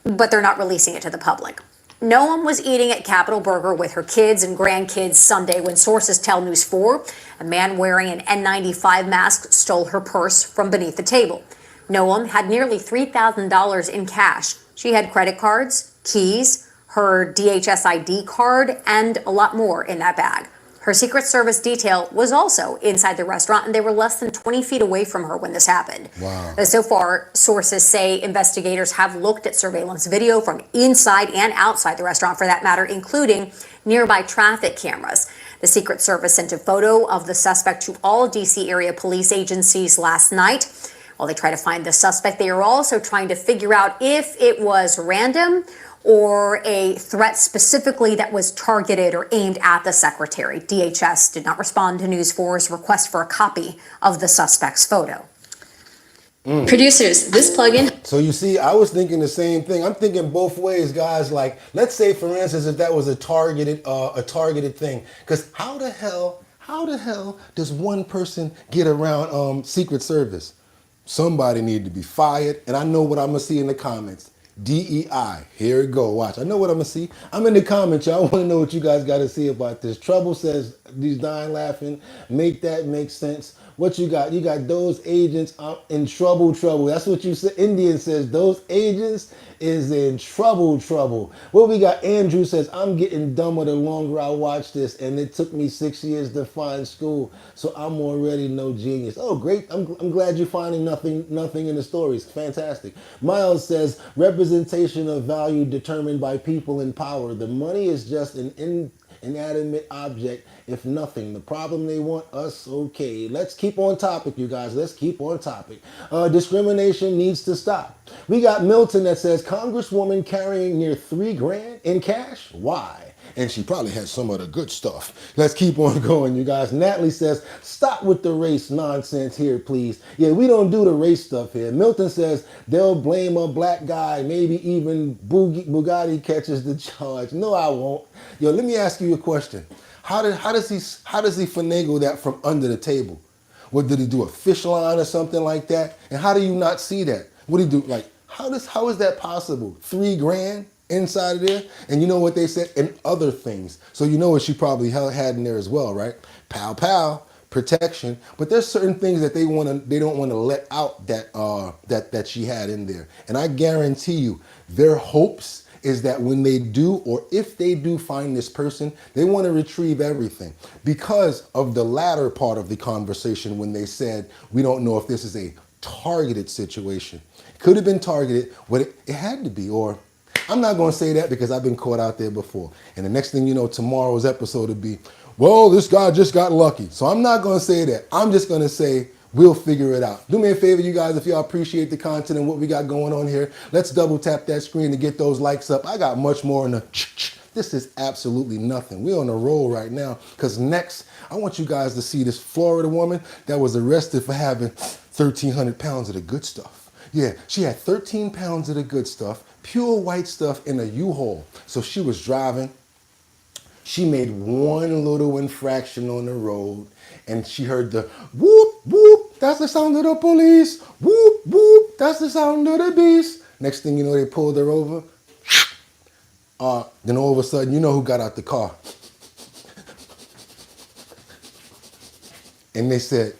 But they're not releasing it to the public. Noem was eating at Capitol Burger with her kids and grandkids Sunday when sources tell News 4 a man wearing an N95 mask stole her purse from beneath the table. Noem had nearly $3,000 in cash. She had credit cards, keys, her DHS ID card, and a lot more in that bag. Her Secret Service detail was also inside the restaurant, and they were less than 20 feet away from her when this happened. Wow. So far, sources say investigators have looked at surveillance video from inside and outside the restaurant, for that matter, including nearby traffic cameras. The Secret Service sent a photo of the suspect to all D.C. area police agencies last night. While they try to find the suspect, they are also trying to figure out if it was random or a threat specifically that was targeted or aimed at the secretary. DHS did not respond to News 4's request for a copy of the suspect's photo. Producers, this plugin. So you see, I was thinking the same thing. I'm thinking both ways, guys. Like, let's say, for instance, if that was a targeted thing, because how the hell does one person get around Secret Service? Somebody need to be fired, and I know what I'm gonna see in the comments. DEI, here it go, watch. I know what I'm gonna see. I'm in the comments, y'all. I wanna know what you guys gotta see about this. Trouble says, he's dying laughing. Make that make sense. What you got? You got those agents in trouble. That's what you said. Indian says, those agents is in trouble. What we got? Andrew says, I'm getting dumber the longer I watch this, and it took me 6 years to find school, so I'm already no genius. Oh, great. I'm glad you're finding nothing in the stories. Fantastic. Miles says, representation of value determined by people in power. The money is just an inanimate object, if nothing. The problem they want us, okay. Let's keep on topic, you guys. Let's keep on topic. Discrimination needs to stop. We got Milton that says, Congresswoman carrying near $3,000 in cash? Why? And she probably had some of the good stuff. Let's keep on going, you guys. Natalie says, stop with the race nonsense here, please. Yeah, we don't do the race stuff here. Milton says, they'll blame a black guy. Maybe even Bugatti catches the charge. No, I won't. Yo, let me ask you a question. How does he finagle that from under the table? What, did he do a fish line or something like that? And how do you not see that? What do you do? Like, how is that possible? $3,000 inside of there? And you know what they said? And other things. So you know what she probably had in there as well, right? Pow, protection. But there's certain things that they don't want to let out that she had in there. And I guarantee you, their hopes is that when they do, or if they do find this person, they want to retrieve everything. Because of the latter part of the conversation when they said, we don't know if this is a targeted situation. It could have been targeted, but it had to be. Or I'm not going to say that because I've been caught out there before. And the next thing you know, tomorrow's episode will be, well, this guy just got lucky. So I'm not going to say that. I'm just going to say, we'll figure it out. Do me a favor, you guys, if y'all appreciate the content and what we got going on here, let's double tap that screen to get those likes up. I got much more in the This is absolutely nothing. We're on a roll right now, because next, I want you guys to see this Florida woman that was arrested for having 1,300 pounds of the good stuff. Yeah, she had 13 pounds of the good stuff, pure white stuff in a U-Haul. So she was driving. She made one little infraction on the road, and she heard the whoop, whoop, that's the sound of the police. Whoop, whoop, that's the sound of the beast. Next thing you know, they pulled her over. Then all of a sudden, you know who got out the car. And they said,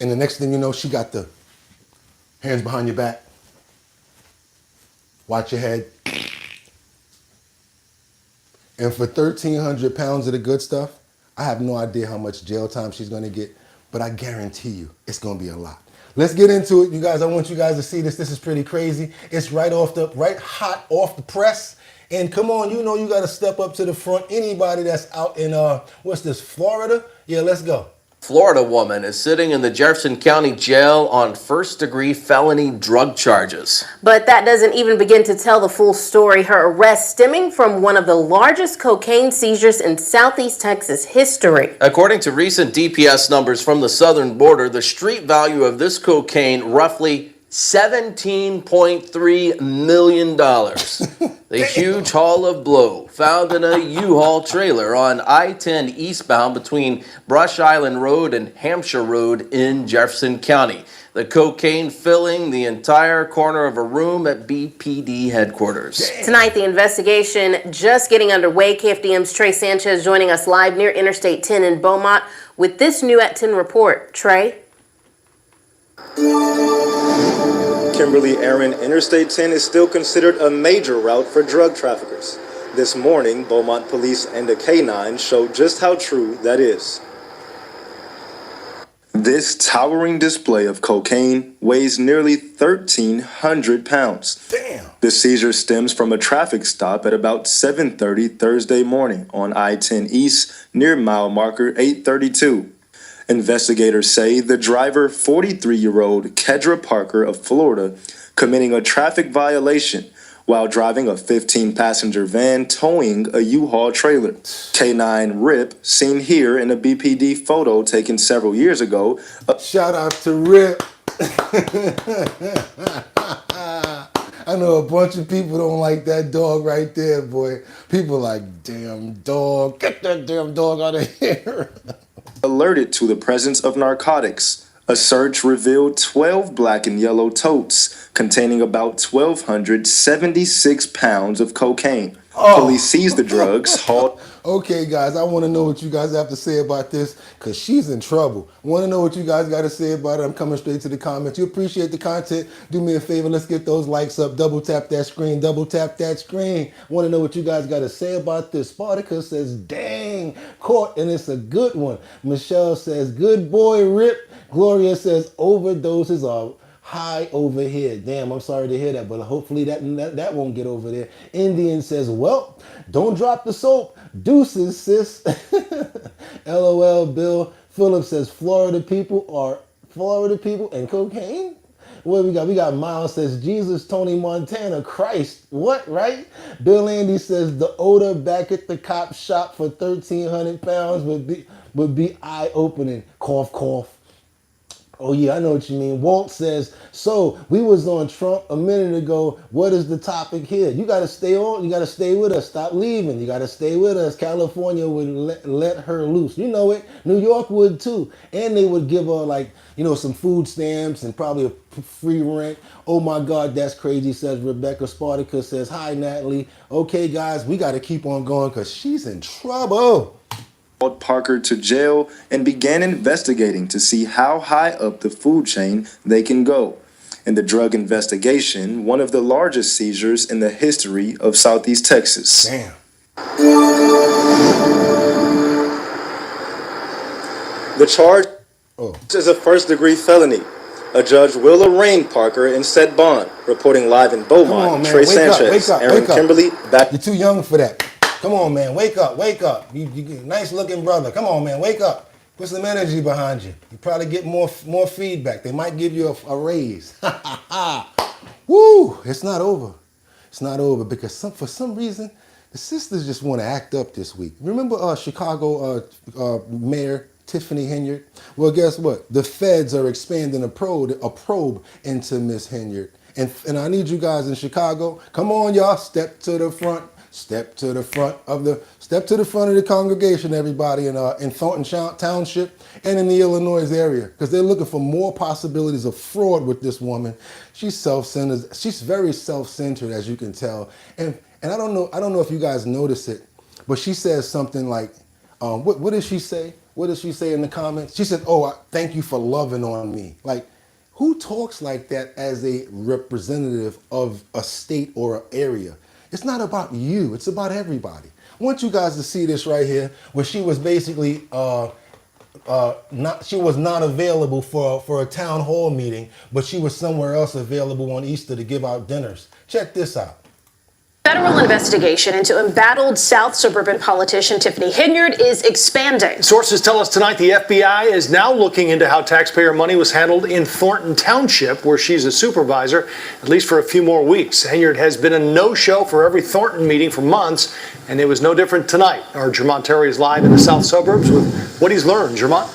and the next thing you know, she got the hands behind your back. Watch your head. And for 1,300 pounds of the good stuff, I have no idea how much jail time she's gonna get, but I guarantee you it's gonna be a lot. Let's get into it, you guys. I want you guys to see this. This is pretty crazy. It's right hot off the press. And come on, you know you gotta step up to the front. Anybody that's out in, what's this, Florida? Yeah, let's go. Florida woman is sitting in the Jefferson County Jail on first-degree felony drug charges. But that doesn't even begin to tell the full story. Her arrest stemming from one of the largest cocaine seizures in Southeast Texas history. According to recent DPS numbers from the southern border, the street value of this cocaine roughly $17.3 million. The huge haul of blow found in a U-Haul trailer on I-10 eastbound between Brush Island Road and Hampshire Road in Jefferson County. The cocaine filling the entire corner of a room at BPD headquarters. Tonight, the investigation just getting underway. KFDM's Trey Sanchez joining us live near Interstate 10 in Beaumont with this new at 10 report. Trey? Kimberly Aaron, Interstate 10 is still considered a major route for drug traffickers. This morning, Beaumont police and a K-9 showed just how true that is. This towering display of cocaine weighs nearly 1,300 pounds. Damn. The seizure stems from a traffic stop at about 7:30 Thursday morning on I-10 East near mile marker 832. Investigators say the driver, 43-year-old Kedra Parker of Florida, committing a traffic violation while driving a 15-passenger van towing a U-Haul trailer. K9 Rip, seen here in a BPD photo taken several years ago. Shout out to Rip. I know a bunch of people don't like that dog right there, boy. People like, damn dog, get that damn dog out of here. Alerted to the presence of narcotics. A search revealed 12 black and yellow totes containing about 1,276 pounds of cocaine. Police seized the drugs, hauled. Okay, guys, I want to know what you guys have to say about this because she's in trouble. I want to know what you guys got to say about it. I'm coming straight to the comments. You appreciate the content? Do me a favor. Let's get those likes up. Double tap that screen. Double tap that screen. I want to know what you guys got to say about this. Spartacus says, dang, caught, and it's a good one. Michelle says, good boy, Rip. Gloria says, overdoses are high over here. Damn, I'm sorry to hear that, but hopefully that won't get over there. Indian says, well, don't drop the soap. Deuces, sis. LOL, Bill. Phillips says, Florida people and cocaine? What we got? We got Miles says, Jesus, Tony Montana, Christ. What, right? Bill Andy says, the odor back at the cop shop for 1,300 pounds would be eye-opening. Cough, cough. Oh yeah, I know what you mean. Walt says, so we was on Trump a minute ago. What is the topic here? You got to stay on. You got to stay with us. Stop leaving. You got to stay with us. California would let her loose. You know it. New York would too. And they would give her like, some food stamps and probably a free rent. Oh my God, that's crazy, says Rebecca. Spartacus says, hi, Natalie. Okay, guys, we got to keep on going because she's in trouble. Called Parker to jail and began investigating to see how high up the food chain they can go. In the drug investigation, one of the largest seizures in the history of Southeast Texas. Damn. The charge is a first-degree felony. A judge will arraign Parker and set bond. Reporting live in Beaumont, Trey Sanchez, Aaron Kimberly, back. You're too young for that. Come on, man, wake up, wake up. You nice looking brother. Come on, man, wake up. Put some energy behind you. You probably get more feedback. They might give you a raise. Woo, it's not over. It's not over because for some reason, the sisters just want to act up this week. Remember Chicago Mayor Tiffany Henyard? Well, guess what? The feds are expanding a probe into Miss Henyard. And I need you guys in Chicago. Come on, y'all, step to the front. Step to the front of the congregation, everybody, in Thornton Township and in the Illinois area, because they're looking for more possibilities of fraud with this woman. She's self-centered. She's very self-centered, as you can tell. And I don't know if you guys notice it, but she says something like, what does she say? What does she say in the comments? She said, thank you for loving on me. Like, who talks like that as a representative of a state or an area? It's not about you. It's about everybody. I want you guys to see this right here, where she was basically not available for a town hall meeting, but she was somewhere else available on Easter to give out dinners. Check this out. Federal investigation into embattled South suburban politician Tiffany Henyard is expanding. Sources tell us tonight the FBI is now looking into how taxpayer money was handled in Thornton Township, where she's a supervisor, at least for a few more weeks. Henyard has been a no-show for every Thornton meeting for months, and it was no different tonight. Our Jermont Terry is live in the South suburbs with what he's learned. Jermont?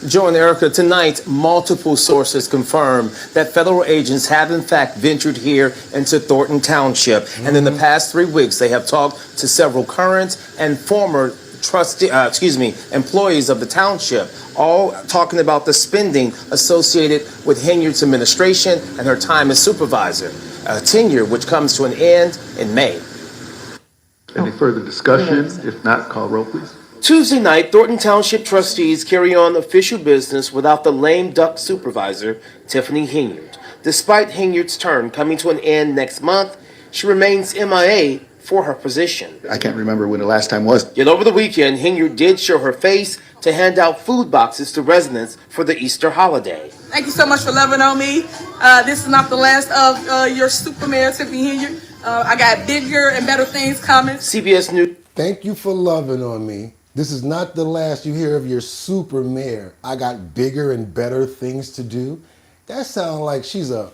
Joe and Erica, tonight, multiple sources confirm that federal agents have in fact ventured here into Thornton Township. And in the past 3 weeks, they have talked to several current and former employees of the township, all talking about the spending associated with Hinyard's administration and her time as supervisor, a tenure which comes to an end in May. Any further discussion? If not, call roll, please. Tuesday night, Thornton Township trustees carry on official business without the lame duck supervisor, Tiffany Hinyard. Despite Hinyard's term coming to an end next month, she remains MIA for her position. I can't remember when the last time was. Yet over the weekend, Hinyard did show her face to hand out food boxes to residents for the Easter holiday. Thank you so much for loving on me. This is not the last of your super mayor, Tiffany Hinyard. I got bigger and better things coming. CBS News. Thank you for loving on me. This is not the last you hear of your super mayor. I got bigger and better things to do. That sounds like she's a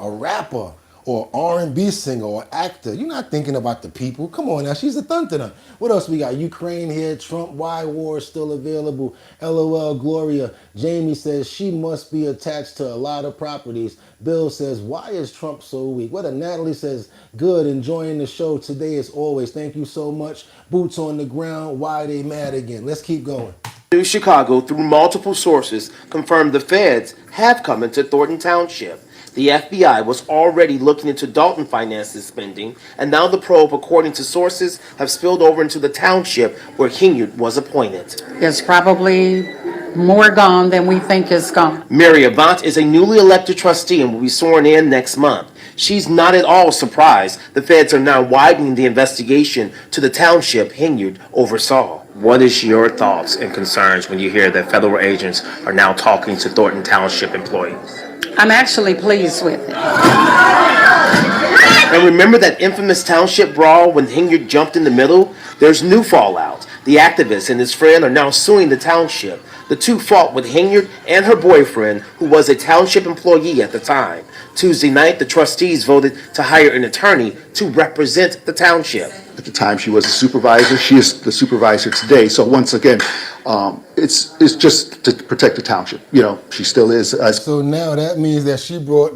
rapper or R&B singer or actor. You're not thinking about the people. Come on now, she's a thuntuna. What else we got? Ukraine here, Trump, why war is still available. LOL, Gloria. Jamie says she must be attached to a lot of properties. Bill says, why is Trump so weak? What a Natalie says, good, enjoying the show today as always. Thank you so much. Boots on the ground, why they mad again? Let's keep going. News Chicago, through multiple sources, confirmed the feds have come into Thornton Township. The FBI was already looking into Dalton finances spending, and now the probe, according to sources, have spilled over into the township where Hinyard was appointed. There's probably more gone than we think is gone. Mary Avant is a newly elected trustee and will be sworn in next month. She's not at all surprised the feds are now widening the investigation to the township Hinyard oversaw. What is your thoughts and concerns when you hear that federal agents are now talking to Thornton Township employees? I'm actually pleased with it. And remember that infamous township brawl when Hinyard jumped in the middle? There's new fallout. The activist and his friend are now suing the township. The two fought with Hinyard and her boyfriend, who was a township employee at the time. Tuesday night, the trustees voted to hire an attorney to represent the township. At the time, she was a supervisor. She is the supervisor today. So once again, it's just to protect the township. You know, she still is. So now that means that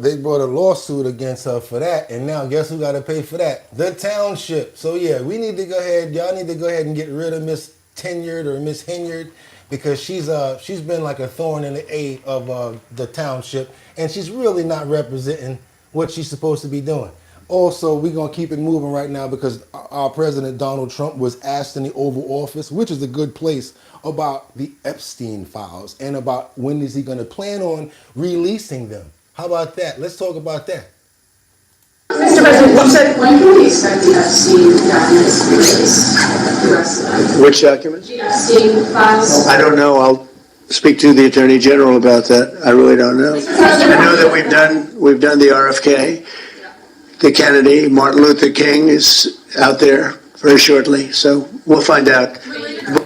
they brought a lawsuit against her for that, and now guess who got to pay for that? The township. So yeah, we need to go ahead. Y'all need to go ahead and get rid of Miss Tenyard or Miss Hinyard, because she's been like a thorn in the eye of the township, and she's really not representing what she's supposed to be doing. Also, we're going to keep it moving right now because our President Donald Trump was asked in the Oval Office, which is a good place, about the Epstein files and about when is he going to plan on releasing them. How about that? Let's talk about that. Mr. President, when can we expect the Epstein documents released? Which documents? The Epstein files? I don't know. I'll speak to the Attorney General about that. I really don't know. I know that we've done the RFK. The Kennedy, Martin Luther King is out there very shortly, so we'll find out.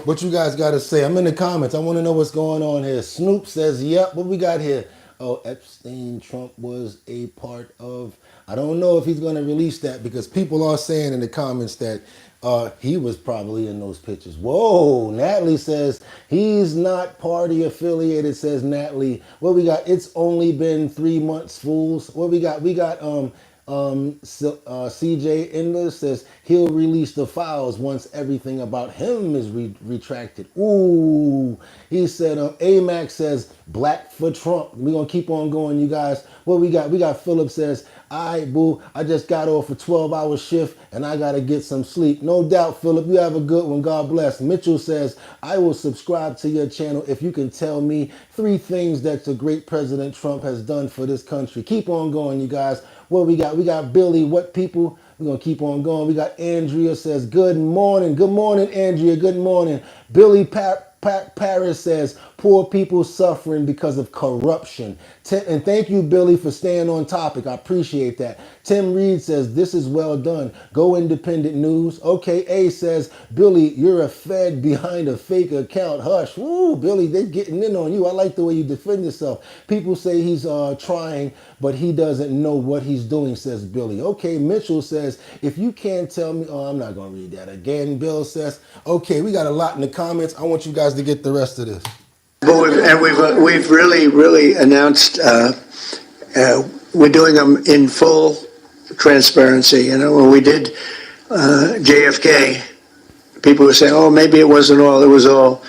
What you guys got to say? I'm in the comments. I want to know what's going on here. Snoop says, yep, what we got here? Oh, Epstein, Trump was a part of. I don't know if he's going to release that because people are saying in the comments that he was probably in those pictures. Whoa, Natalie says he's not party affiliated, says Natalie. What we got? It's only been 3 months, fools. What we got? We got CJ Ender says he'll release the files once everything about him is retracted. Ooh, he said AMAC says black for Trump. We're gonna keep on going, you guys. What we got? We got Philip says, all right, boo, I just got off a 12-hour shift and I gotta get some sleep. No doubt, Philip, you have a good one. God bless. Mitchell says, I will subscribe to your channel if you can tell me 3 things that the great President Trump has done for this country. Keep on going, you guys. What we got? We got Billy. What people? We're going to keep on going. We got Andrea says, good morning. Good morning, Andrea. Good morning. Billy Paris says, poor people suffering because of corruption. And thank you, Billy, for staying on topic. I appreciate that. Tim Reed says, this is well done. Go Independent News. Okay, A says, Billy, you're a fed behind a fake account. Hush. Woo, Billy, they're getting in on you. I like the way you defend yourself. People say he's trying, but he doesn't know what he's doing, says Billy. Okay, Mitchell says, if you can't tell me, I'm not going to read that again. Bill says, okay, we got a lot in the comments. I want you guys to get the rest of this. But we've really announced we're doing them in full transparency. You know, when we did JFK, people were saying, "Oh, maybe it wasn't all; it was all,"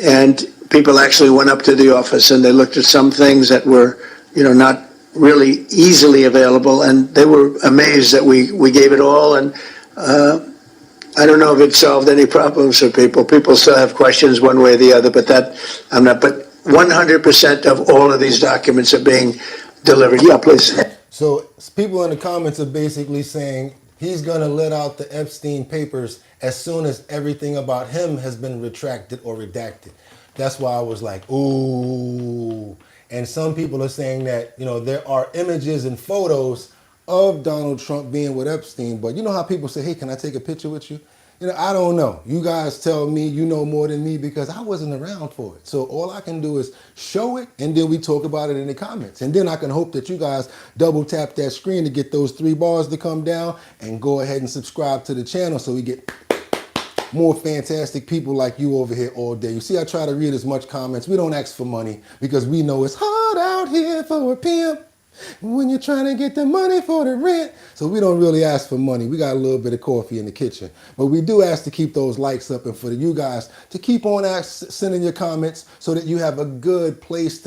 and people actually went up to the office and they looked at some things that were, you know, not really easily available, and they were amazed that we gave it all. And I don't know if it solved any problems for people. People still have questions one way or the other, but that I'm not. But 100% of all of these documents are being delivered. Yeah, please. So people in the comments are basically saying he's going to let out the Epstein papers as soon as everything about him has been retracted or redacted. That's why I was like, ooh. And some people are saying that, you know, there are images and photos of Donald Trump being with Epstein. But you know how people say, hey, can I take a picture with you? You know, I don't know. You guys tell me you know more than me because I wasn't around for it. So all I can do is show it, and then we talk about it in the comments. And then I can hope that you guys double tap that screen to get those 3 bars to come down and go ahead and subscribe to the channel so we get more fantastic people like you over here all day. You see, I try to read as much comments. We don't ask for money because we know it's hard out here for a pimp when you're trying to get the money for the rent. So we don't really ask for money. We got a little bit of coffee in the kitchen. But we do ask to keep those likes up and for you guys to keep on sending your comments so that you have a good place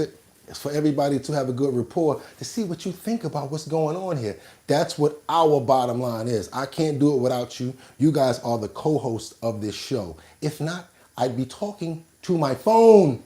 for everybody to have a good rapport to see what you think about what's going on here. That's what our bottom line is. I can't do it without you. You guys are the co-hosts of this show. If not, I'd be talking to my phone.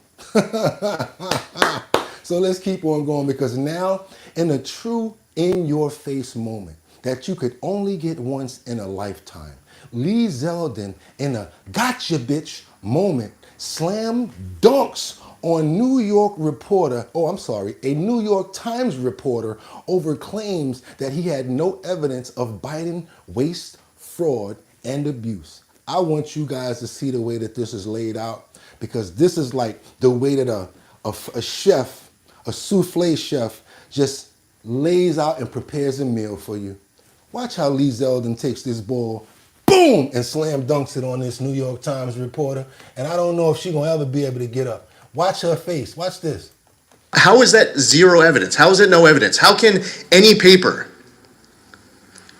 So let's keep on going, because now, in a true in-your-face moment that you could only get once in a lifetime, Lee Zeldin, in a gotcha bitch moment, slam dunks on New York reporter, a New York Times reporter over claims that he had no evidence of Biden waste, fraud, and abuse. I want you guys to see the way that this is laid out, because this is like the way that a chef, a souffle chef, just lays out and prepares a meal for you. Watch how Lee Zeldin takes this ball, boom, and slam dunks it on this New York Times reporter. And I don't know if she's gonna ever be able to get up. Watch her face, watch this. How is that zero evidence? How is it no evidence? How can any paper,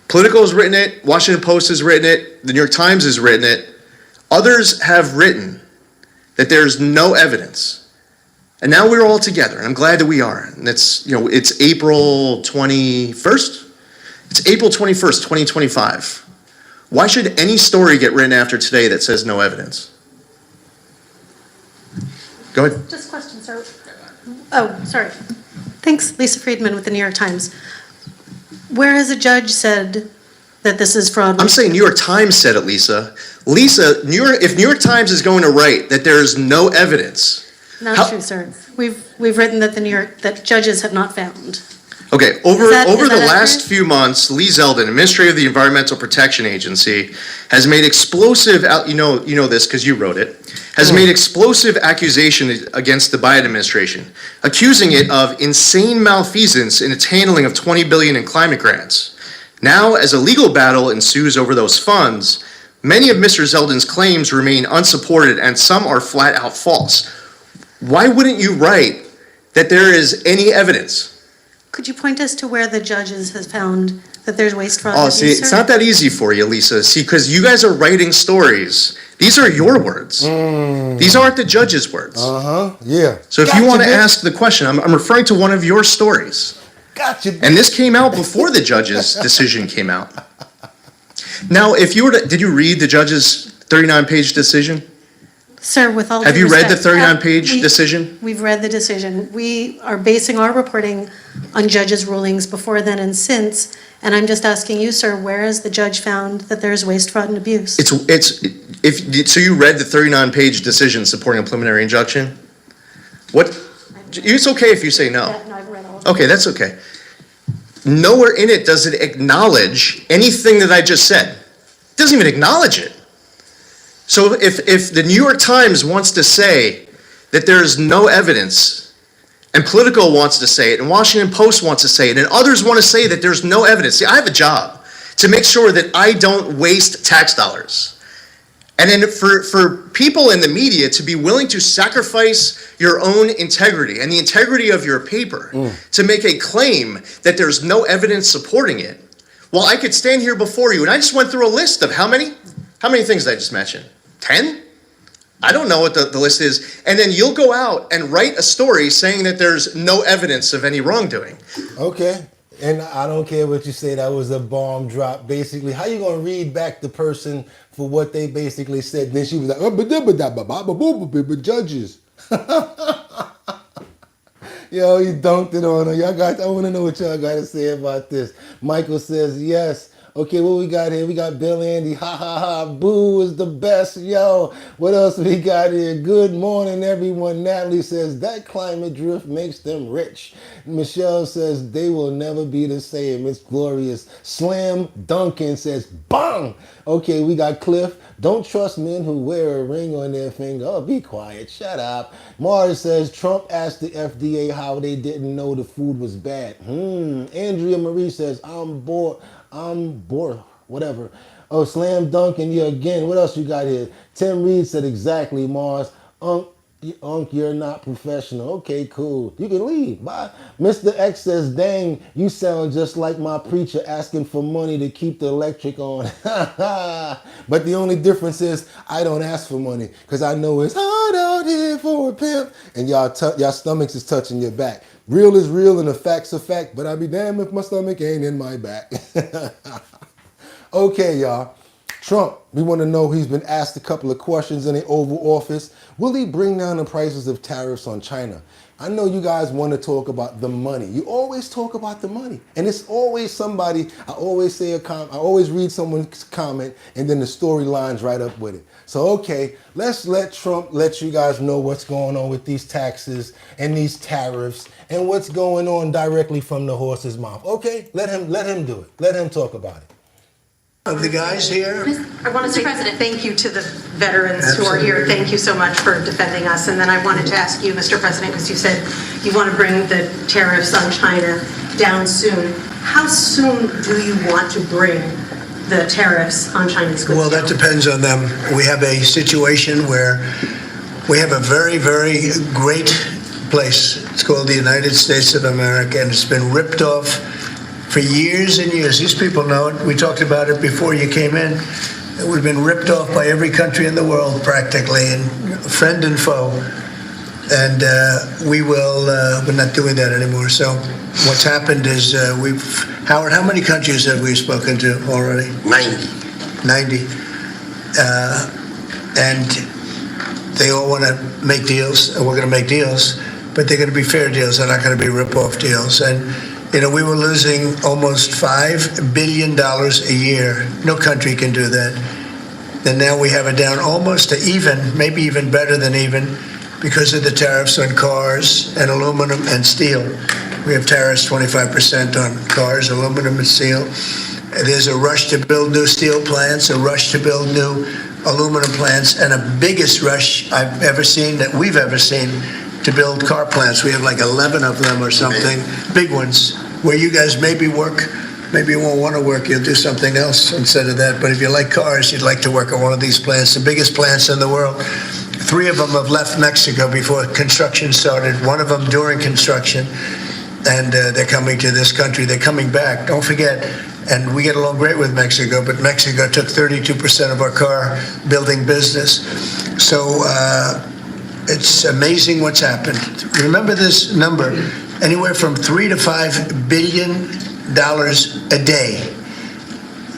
Politico has written it, Washington Post has written it, the New York Times has written it, others have written that there's no evidence. And now we're all together, and I'm glad that we are. And it's, you know, it's April 21st? It's April 21st, 2025. Why should any story get written after today that says no evidence? Go ahead. Just a question, sir. Oh, sorry. Thanks, Lisa Friedman with the New York Times. Where has a judge said that this is fraud? I'm saying New York Times said it, Lisa. Lisa, if New York Times is going to write that there's no evidence. Not true, sir. We've written that judges have not found. Okay, over the last few months, Lee Zeldin, administrator of the Environmental Protection Agency, has made explosive, you know this because you wrote it, has made explosive accusations against the Biden administration, accusing it of insane malfeasance in its handling of $20 billion in climate grants. Now, as a legal battle ensues over those funds, many of Mr. Zeldin's claims remain unsupported and some are flat out false. Why wouldn't you write that there is any evidence? Could you point us to where the judges have found that there's waste, fraud, Oh, and see, abuse, it's sir? not that easy for you, Lisa. See, because you guys are writing stories. These are your words. These aren't the judge's words. Yeah. So if you want to ask the question, I'm referring to one of your stories. Gotcha. And this came out before the judge's decision came out. Now, if you were to, did you read the judge's 39-page decision? Sir, with all due Have you read the respect, 39-page decision? We've read the decision. We are basing our reporting on judges' rulings before then and since, and I'm just asking you, sir, where has the judge found that there's waste, fraud, and abuse? So you read the 39-page decision supporting a preliminary injunction? What? It's okay if you say no. Yeah, no, I've read all of it. Okay, that's okay. Nowhere in it does it acknowledge anything that I just said. It doesn't even acknowledge it. So if the New York Times wants to say that there's no evidence, and Politico wants to say it, and Washington Post wants to say it, and others want to say that there's no evidence. See, I have a job to make sure that I don't waste tax dollars. And then for people in the media to be willing to sacrifice your own integrity and the integrity of your paper to make a claim that there's no evidence supporting it, well, I could stand here before you, and I just went through a list of how many things did I just mention? 10? I don't know what the list is. And then you'll go out and write a story saying that there's no evidence of any wrongdoing. Okay. And I don't care what you say, that was a bomb drop. Basically, how you gonna read back the person for what they basically said? Then she was like, but judges. Yo, he dunked it on her. I want to know what y'all got to say about this. Michael says yes. Okay, what we got here? We got Bill Andy. Ha ha ha. Boo is the best. Yo, what else we got here? Good morning, everyone. Natalie says that climate drift makes them rich. Michelle says they will never be the same. It's glorious. Slam Duncan says bang. Okay, we got Cliff. Don't trust men who wear a ring on their finger. Oh, be quiet. Shut up. Mars says Trump asked the FDA how they didn't know the food was bad. Andrea Marie says I'm bored. Whatever. Oh, Slam Duncan, you again. What else you got here? Tim Reed said exactly, Mars. Unc, you're not professional. Okay, cool. You can leave. Bye. Mr. X says, dang, you sound just like my preacher asking for money to keep the electric on. But the only difference is I don't ask for money because I know it's hard out here for a pimp. And y'all stomachs is touching your back. Real is real and a fact's a fact, but I'd be damned if my stomach ain't in my back. Okay, y'all. Trump, we want to know, he's been asked a couple of questions in the Oval Office. Will he bring down the prices of tariffs on China? I know you guys want to talk about the money. You always talk about the money. And it's always somebody, I always read someone's comment and then the story lines right up with it. So, okay, let's let Trump let you guys know what's going on with these taxes and these tariffs and what's going on directly from the horse's mouth. Okay, let him do it. Let him talk about it. Of the guys here. I want to say thank you to the veterans who are here. Thank you so much for defending us. And then I wanted to ask you, Mr. President, because you said you want to bring the tariffs on China down soon. How soon do you want to bring the tariffs on Chinese goods Well, that depends on them. We have a situation where we have a very, very great place. It's called the United States of America, and it's been ripped off for years and years. These people know it. We talked about it before you came in. It would have been ripped off by every country in the world practically, and friend and foe. And we're not doing that anymore. So what's happened is Howard, how many countries have we spoken to already? 90. And they all want to make deals, and we're going to make deals, but they're going to be fair deals. They're not going to be rip-off deals. And you know, we were losing almost $5 billion a year. No country can do that. And now we have it down almost to even, maybe even better than even, because of the tariffs on cars and aluminum and steel. We have tariffs 25% on cars, aluminum and steel. There's a rush to build new steel plants, a rush to build new aluminum plants, and a biggest rush I've ever seen, that we've ever seen, to build car plants. We have like 11 of them or something, big ones, where you guys maybe work, maybe you won't want to work, you'll do something else instead of that. But if you like cars, you'd like to work at one of these plants, the biggest plants in the world. 3 of them have left Mexico before construction started, 1 of them during construction, and they're coming to this country. They're coming back, don't forget. And we get along great with Mexico, but Mexico took 32% of our car building business. So, it's amazing what's happened. Remember this number, anywhere from $3 to $5 billion a day.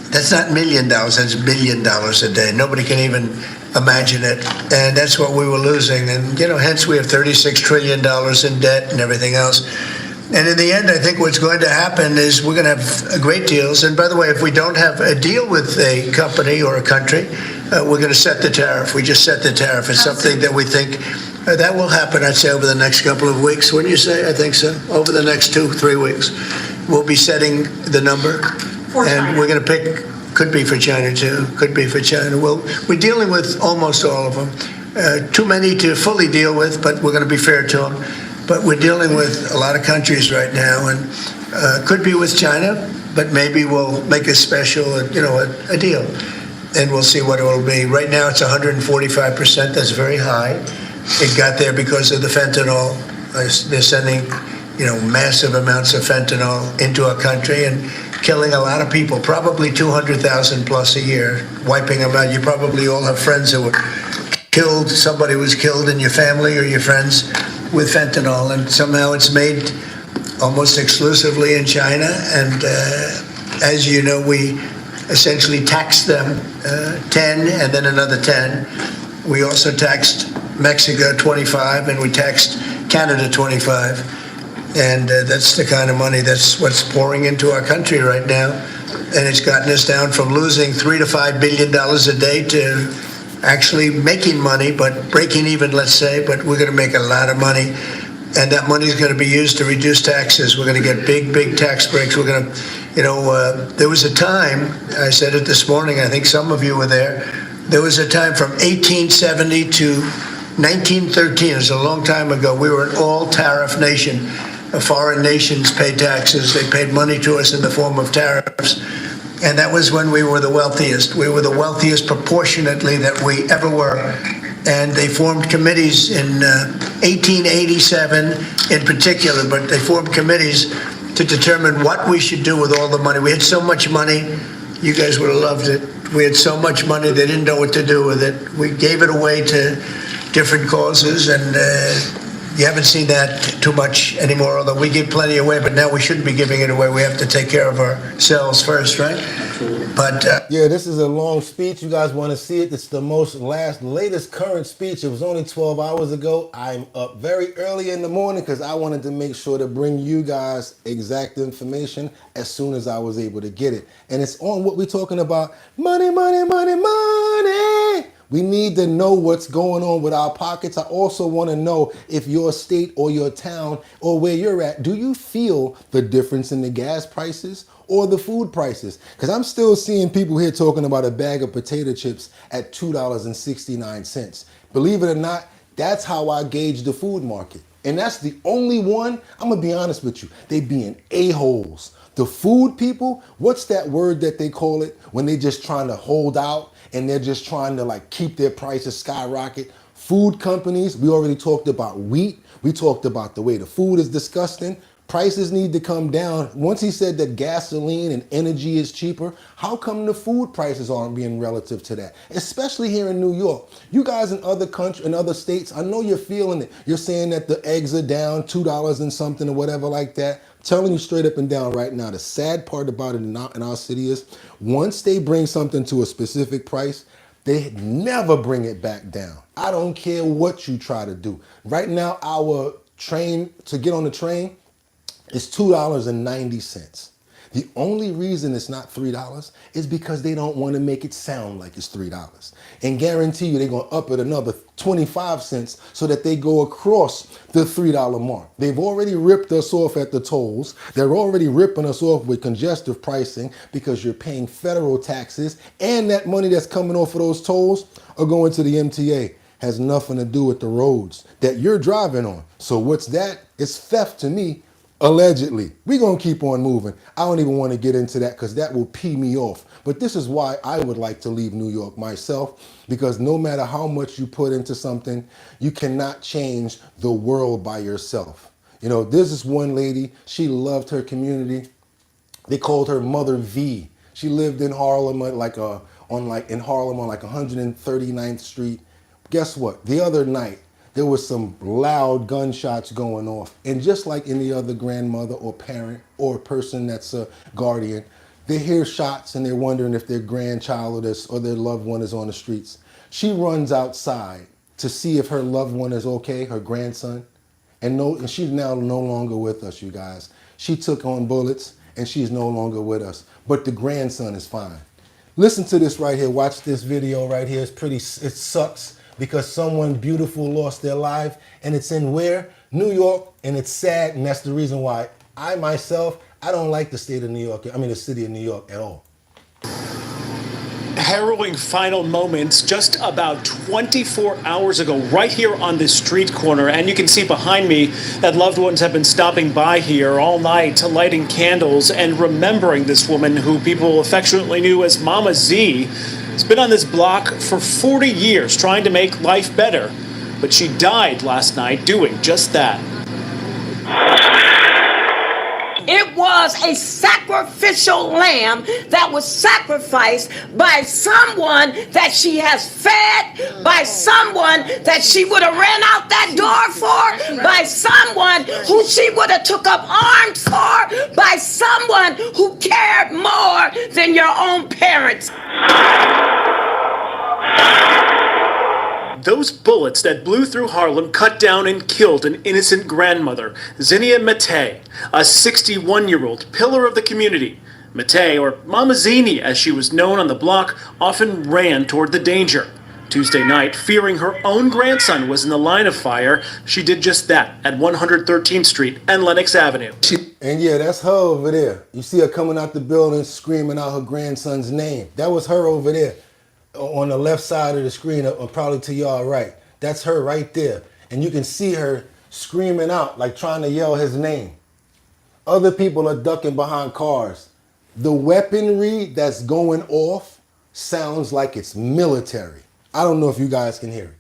That's not $1 million, that's $1 billion a day. Nobody can even imagine it. And that's what we were losing. And, you know, hence we have $36 trillion in debt and everything else. And in the end, I think what's going to happen is we're going to have great deals. And by the way, if we don't have a deal with a company or a country, we're going to set the tariff. We just set the tariff. It's something that we think that will happen, I'd say, over the next couple of weeks. What do you say? I think so. Over the next 2-3 weeks, we'll be setting the number. And we're going to pick, could be for China too, could be for China. Well, we're dealing with almost all of them. Too many to fully deal with, but we're going to be fair to them. But we're dealing with a lot of countries right now, and could be with China, but maybe we'll make a special, a deal. and we'll see what it will be. Right now, it's 145%. That's very high. It got there because of the fentanyl. They're sending, massive amounts of fentanyl into our country and killing a lot of people, probably 200,000 plus a year, wiping them out. You probably all have friends who were killed. Somebody was killed in your family or your friends with fentanyl, and somehow it's made almost exclusively in China. And as you know, we essentially taxed them 10 and then another 10. We also taxed Mexico 25 and we taxed Canada 25. And that's the kind of money that's what's pouring into our country right now. And it's gotten us down from losing $3 to $5 billion a day to actually making money, but breaking even, let's say, but we're going to make a lot of money. And that money is going to be used to reduce taxes. We're going to get big tax breaks. We're going to, there was a time, I said it this morning, I think some of you were there, there was a time from 1870 to 1913, it was a long time ago, we were an all-tariff nation. Foreign nations paid taxes. They paid money to us in the form of tariffs. And that was when we were the wealthiest. We were the wealthiest proportionately that we ever were. And they formed committees in 1887 in particular, but they formed committees to determine what we should do with all the money. We had so much money, you guys would have loved it. We had so much money, they didn't know what to do with it. We gave it away to different causes, and you haven't seen that too much anymore, although we give plenty away, but now we shouldn't be giving it away. We have to take care of ourselves first, right? But yeah, this is a long speech. You guys want to see it? It's the latest current speech. It was only 12 hours ago. I'm up very early in the morning because I wanted to make sure to bring you guys exact information as soon as I was able to get it. And it's on what we're talking about. Money, money, money, money. We need to know what's going on with our pockets. I also want to know if your state or your town or where you're at, do you feel the difference in the gas prices or the food prices? Because I'm still seeing people here talking about a bag of potato chips at $2.69. Believe it or not, that's how I gauge the food market. And that's the only one, I'm going to be honest with you, they being a-holes. The food people, what's that word that they call it when they just trying to hold out and they're just trying to keep their prices skyrocket? Food companies, we already talked about wheat. We talked about the way the food is disgusting. Prices need to come down. Once he said that gasoline and energy is cheaper, how come the food prices aren't being relative to that? Especially here in New York. You guys in other countries, in other states, I know you're feeling it. You're saying that the eggs are down $2 and something or whatever like that. Telling you straight up and down right now, the sad part about it in our city is once they bring something to a specific price, they never bring it back down. I don't care what you try to do. Right now, our train, to get on the train, is $2.90. The only reason it's not $3 is because they don't want to make it sound like it's $3. And guarantee you they're going to up it another 25 cents so that they go across the $3 mark. They've already ripped us off at the tolls. They're already ripping us off with congestive pricing because you're paying federal taxes, and that money that's coming off of those tolls are going to the MTA. Has nothing to do with the roads that you're driving on. So what's that? It's theft to me. Allegedly. We're going to keep on moving. I don't even want to get into that because that will pee me off. But this is why I would like to leave New York myself, because no matter how much you put into something, you cannot change the world by yourself. You know, there's this one lady, she loved her community. They called her Mother V. She lived in Harlem on 139th Street. Guess what? The other night, there was some loud gunshots going off. And just like any other grandmother or parent or person that's a guardian, they hear shots and they're wondering if their grandchild or their loved one is on the streets. She runs outside to see if her loved one is okay, her grandson. And she's now no longer with us, you guys. She took on bullets and she's no longer with us. But the grandson is fine. Listen to this right here. Watch this video right here. It sucks. Because someone beautiful lost their life, and it's in where? New York, and it's sad, and that's the reason why I don't like the city of New York at all. Harrowing final moments just about 24 hours ago, right here on this street corner. And you can see behind me that loved ones have been stopping by here all night, lighting candles and remembering this woman who people affectionately knew as Mama Z. has been on this block for 40 years trying to make life better, but she died last night doing just that. It was a sacrificial lamb that was sacrificed by someone that she has fed, by someone that she would have ran out that door for, by someone who she would have took up arms for, by someone who cared more than your own parents. Those bullets that blew through Harlem cut down and killed an innocent grandmother, Zinnia Matei, a 61-year-old pillar of the community. Matei, or Mama Zini as she was known on the block, often ran toward the danger. Tuesday night, fearing her own grandson was in the line of fire, she did just that at 113th Street and Lenox Avenue. And yeah, that's her over there. You see her coming out the building screaming out her grandson's name. That was her over there. On the left side of the screen, or probably to y'all right. That's her right there. And you can see her screaming out, like trying to yell his name. Other people are ducking behind cars. The weaponry that's going off sounds like it's military. I don't know if you guys can hear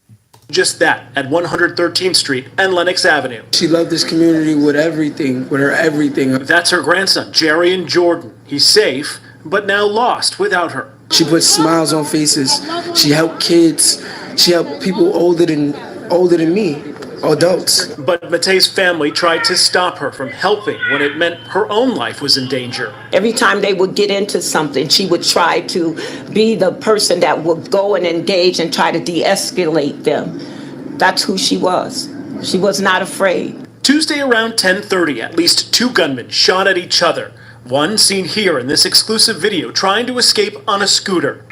it. Just that at 113th Street and Lenox Avenue. She loved this community with everything, with her everything. That's her grandson, Jerry and Jordan. He's safe, but now lost without her. She put smiles on faces. She helped kids. She helped people older than me, adults. But Matei's family tried to stop her from helping when it meant her own life was in danger. Every time they would get into something, she would try to be the person that would go and engage and try to de-escalate them. That's who she was. She was not afraid. Tuesday around 10:30, at least 2 gunmen shot at each other. One seen here in this exclusive video trying to escape on a scooter.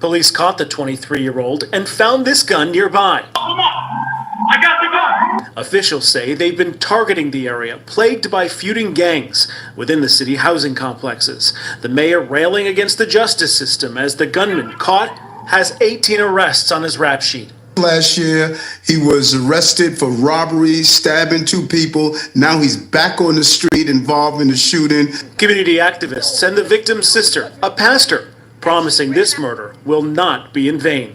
Police caught the 23-year-old and found this gun nearby. I got the gun! Officials say they've been targeting the area, plagued by feuding gangs within the city housing complexes. The mayor railing against the justice system as the gunman caught has 18 arrests on his rap sheet. Last year, he was arrested for robbery, stabbing 2 people. Now he's back on the street involved in the shooting. Community activists and the victim's sister, a pastor, promising this murder will not be in vain.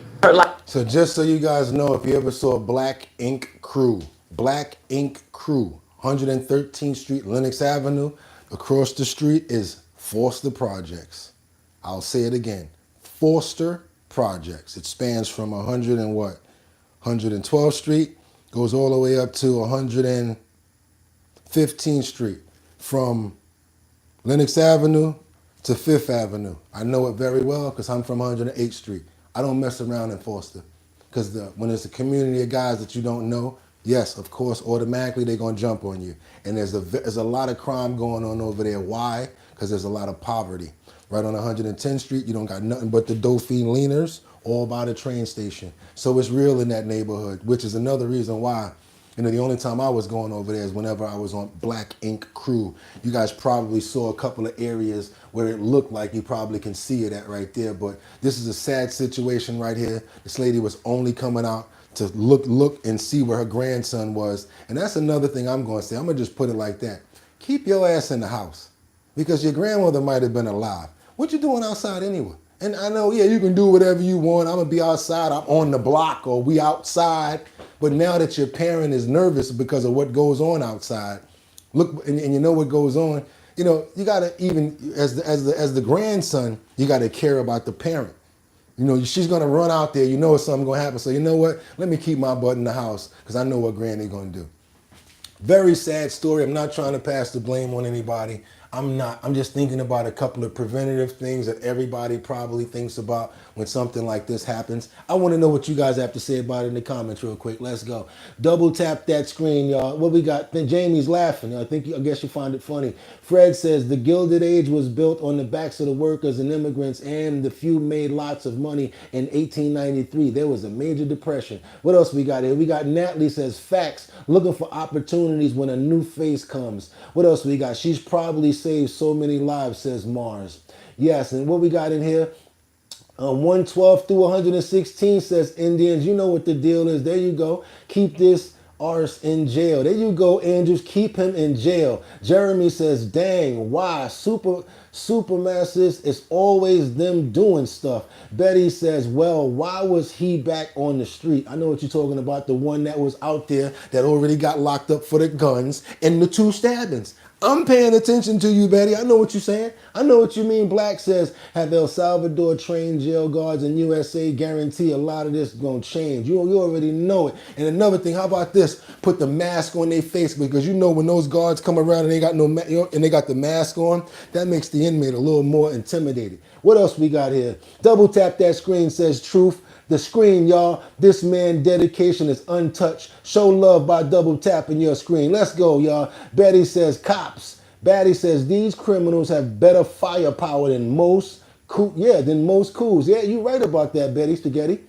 So just so you guys know, if you ever saw Black Ink Crew, 113th Street, Lenox Avenue, across the street is Forster Projects. I'll say it again, Forster Projects. It spans from 112th Street, goes all the way up to 115th Street, from Lenox Avenue to 5th Avenue. I know it very well because I'm from 108th Street. I don't mess around in Forster because when it's a community of guys that you don't know, yes, of course, automatically they're going to jump on you. And there's a lot of crime going on over there. Why? Because there's a lot of poverty. Right on 110th Street, you don't got nothing but the Dauphine leaners all by the train station. So it's real in that neighborhood, which is another reason why, the only time I was going over there is whenever I was on Black Ink Crew. You guys probably saw a couple of areas where it looked like you probably can see it at right there, but this is a sad situation right here. This lady was only coming out to look and see where her grandson was. And that's another thing I'm going to say. I'm going to just put it like that. Keep your ass in the house because your grandmother might have been alive. What you doing outside anyway? And I know, yeah, you can do whatever you want. I'm going to be outside. I'm on the block or we outside. But now that your parent is nervous because of what goes on outside, look, and you know what goes on, you got to even, as the grandson, you got to care about the parent. She's going to run out there. Something going to happen. So you know what? Let me keep my butt in the house because I know what granny's going to do. Very sad story. I'm not trying to pass the blame on anybody. I'm not. I'm just thinking about a couple of preventative things that everybody probably thinks about when something like this happens. I want to know what you guys have to say about it in the comments real quick. Let's go. Double tap that screen, y'all. What we got? Jamie's laughing. I guess you find it funny. Fred says the Gilded Age was built on the backs of the workers and immigrants, and the few made lots of money in 1893. There was a major depression. What else we got here? We got Natalie says facts, looking for opportunities when a new face comes. What else we got? She's probably saved so many lives, says Mars. Yes, and what we got in here? 112 through 116 says Indians. You know what the deal is. There you go. Keep this arse in jail. There you go, Andrews. Keep him in jail. Jeremy says, dang, why? Supermasters, it's always them doing stuff. Betty says, well, why was he back on the street? I know what you're talking about, the one that was out there that already got locked up for the guns and the 2 stabbings. I'm paying attention to you, Betty. I know what you're saying. I know what you mean. Black says, have El Salvador trained jail guards in USA guarantee a lot of this going to change. You already know it. And another thing, how about this? Put the mask on their face, because you know when those guards come around and they got and they got the mask on, that makes the inmate a little more intimidated. What else we got here? Double tap that screen, says Truth. The screen, y'all. This man dedication is untouched. Show love by double tapping your screen. Let's go, y'all. Betty says cops. Batty says these criminals have better firepower than most coups. Yeah, you right about that, Betty Spaghetti.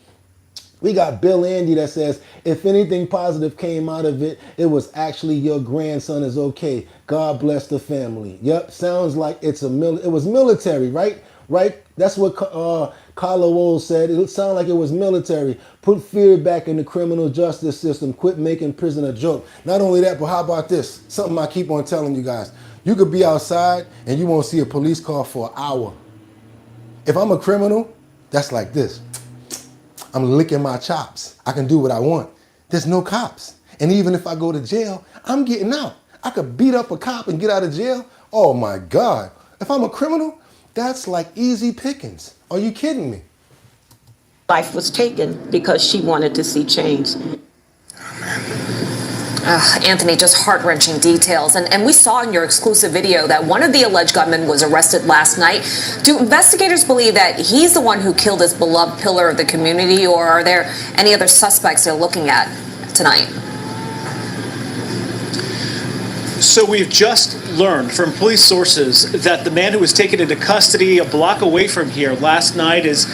We got Bill Andy that says, if anything positive came out of it, it was actually your grandson is okay. God bless the family. Yep, sounds like it was military, right? Right? That's what Carla Wohl said. It sounded like it was military. Put fear back in the criminal justice system. Quit making prison a joke. Not only that, but how about this? Something I keep on telling you guys. You could be outside and you won't see a police car for an hour. If I'm a criminal, that's like this. I'm licking my chops. I can do what I want. There's no cops. And even if I go to jail, I'm getting out. I could beat up a cop and get out of jail. Oh my God. If I'm a criminal, that's like easy pickings. Are you kidding me? Life was taken because she wanted to see change. Anthony, just heart-wrenching details. And we saw in your exclusive video that one of the alleged gunmen was arrested last night. Do investigators believe that he's the one who killed this beloved pillar of the community, or are there any other suspects they're looking at tonight? So we've just learned from police sources that the man who was taken into custody a block away from here last night is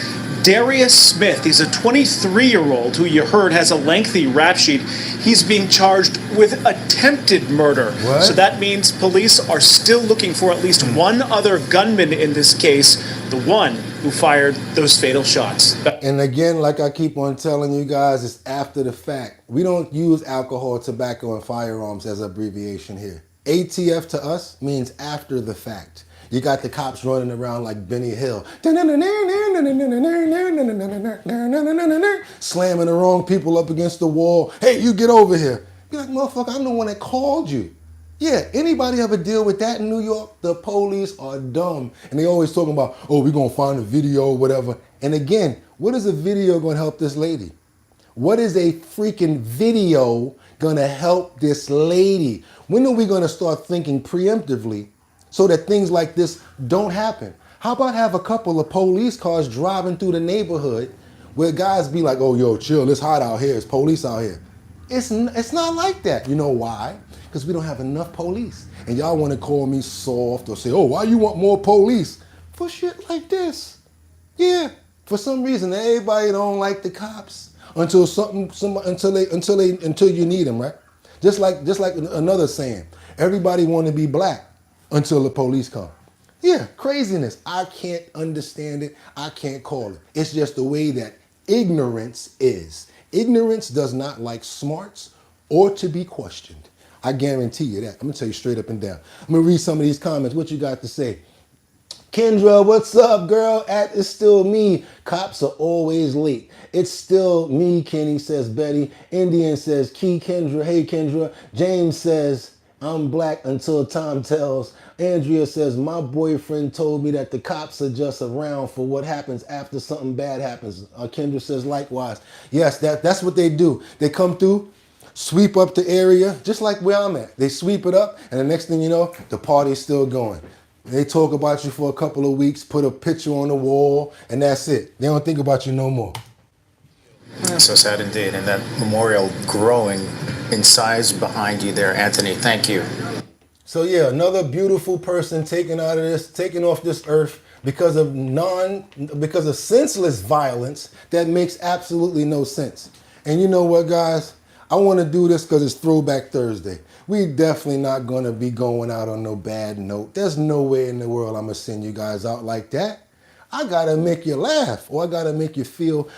Darius Smith. He's a 23-year-old who you heard has a lengthy rap sheet. He's being charged with attempted murder. What? So that means police are still looking for at least one other gunman in this case, the one who fired those fatal shots. And again, like I keep on telling you guys, it's after the fact. We don't use alcohol, tobacco, and firearms as abbreviation here. ATF to us means after the fact. You got the cops running around like Benny Hill, slamming the wrong people up against the wall. Hey, you get over here. Be like, motherfucker, I'm the one that called you. Yeah, anybody ever deal with that in New York? The police are dumb. And they always talking about, oh, we're going to find a video or whatever. And again, what is a video going to help this lady? What is a freaking video going to help this lady? When are we going to start thinking preemptively so that things like this don't happen? How about have a couple of police cars driving through the neighborhood where guys be like, oh, yo, chill, it's hot out here, it's police out here. It's not like that. You know why? Because we don't have enough police. And y'all want to call me soft or say, oh, why you want more police? For shit like this. Yeah, for some reason, everybody don't like the cops until you need them, right? Just like another saying, everybody want to be black until the police come. Yeah, craziness. I can't understand it. I can't call it. It's just the way that ignorance is. Ignorance does not like smarts or to be questioned. I guarantee you that. I'm going to tell you straight up and down. I'm going to read some of these comments. What you got to say? Kendra, what's up, girl? It's still me. Cops are always late. It's still me, Kenny, says Betty. Indian says, Key Kendra. Hey, Kendra. James says, I'm black until time tells. Andrea says, my boyfriend told me that the cops are just around for what happens after something bad happens. Kendra says, likewise. Yes, that's what they do. They come through, sweep up the area, just like where I'm at. They sweep it up, and the next thing you know, the party's still going. They talk about you for a couple of weeks, put a picture on the wall, and that's it. They don't think about you no more. So sad indeed, and that memorial growing in size behind you there, Anthony. Thank you. So yeah, another beautiful person taken off this earth because of senseless violence that makes absolutely no sense. And you know what, guys? I want to do this because it's Throwback Thursday. We definitely not going to be going out on no bad note. There's no way in the world I'm going to send you guys out like that. I got to make you laugh, or I got to make you feel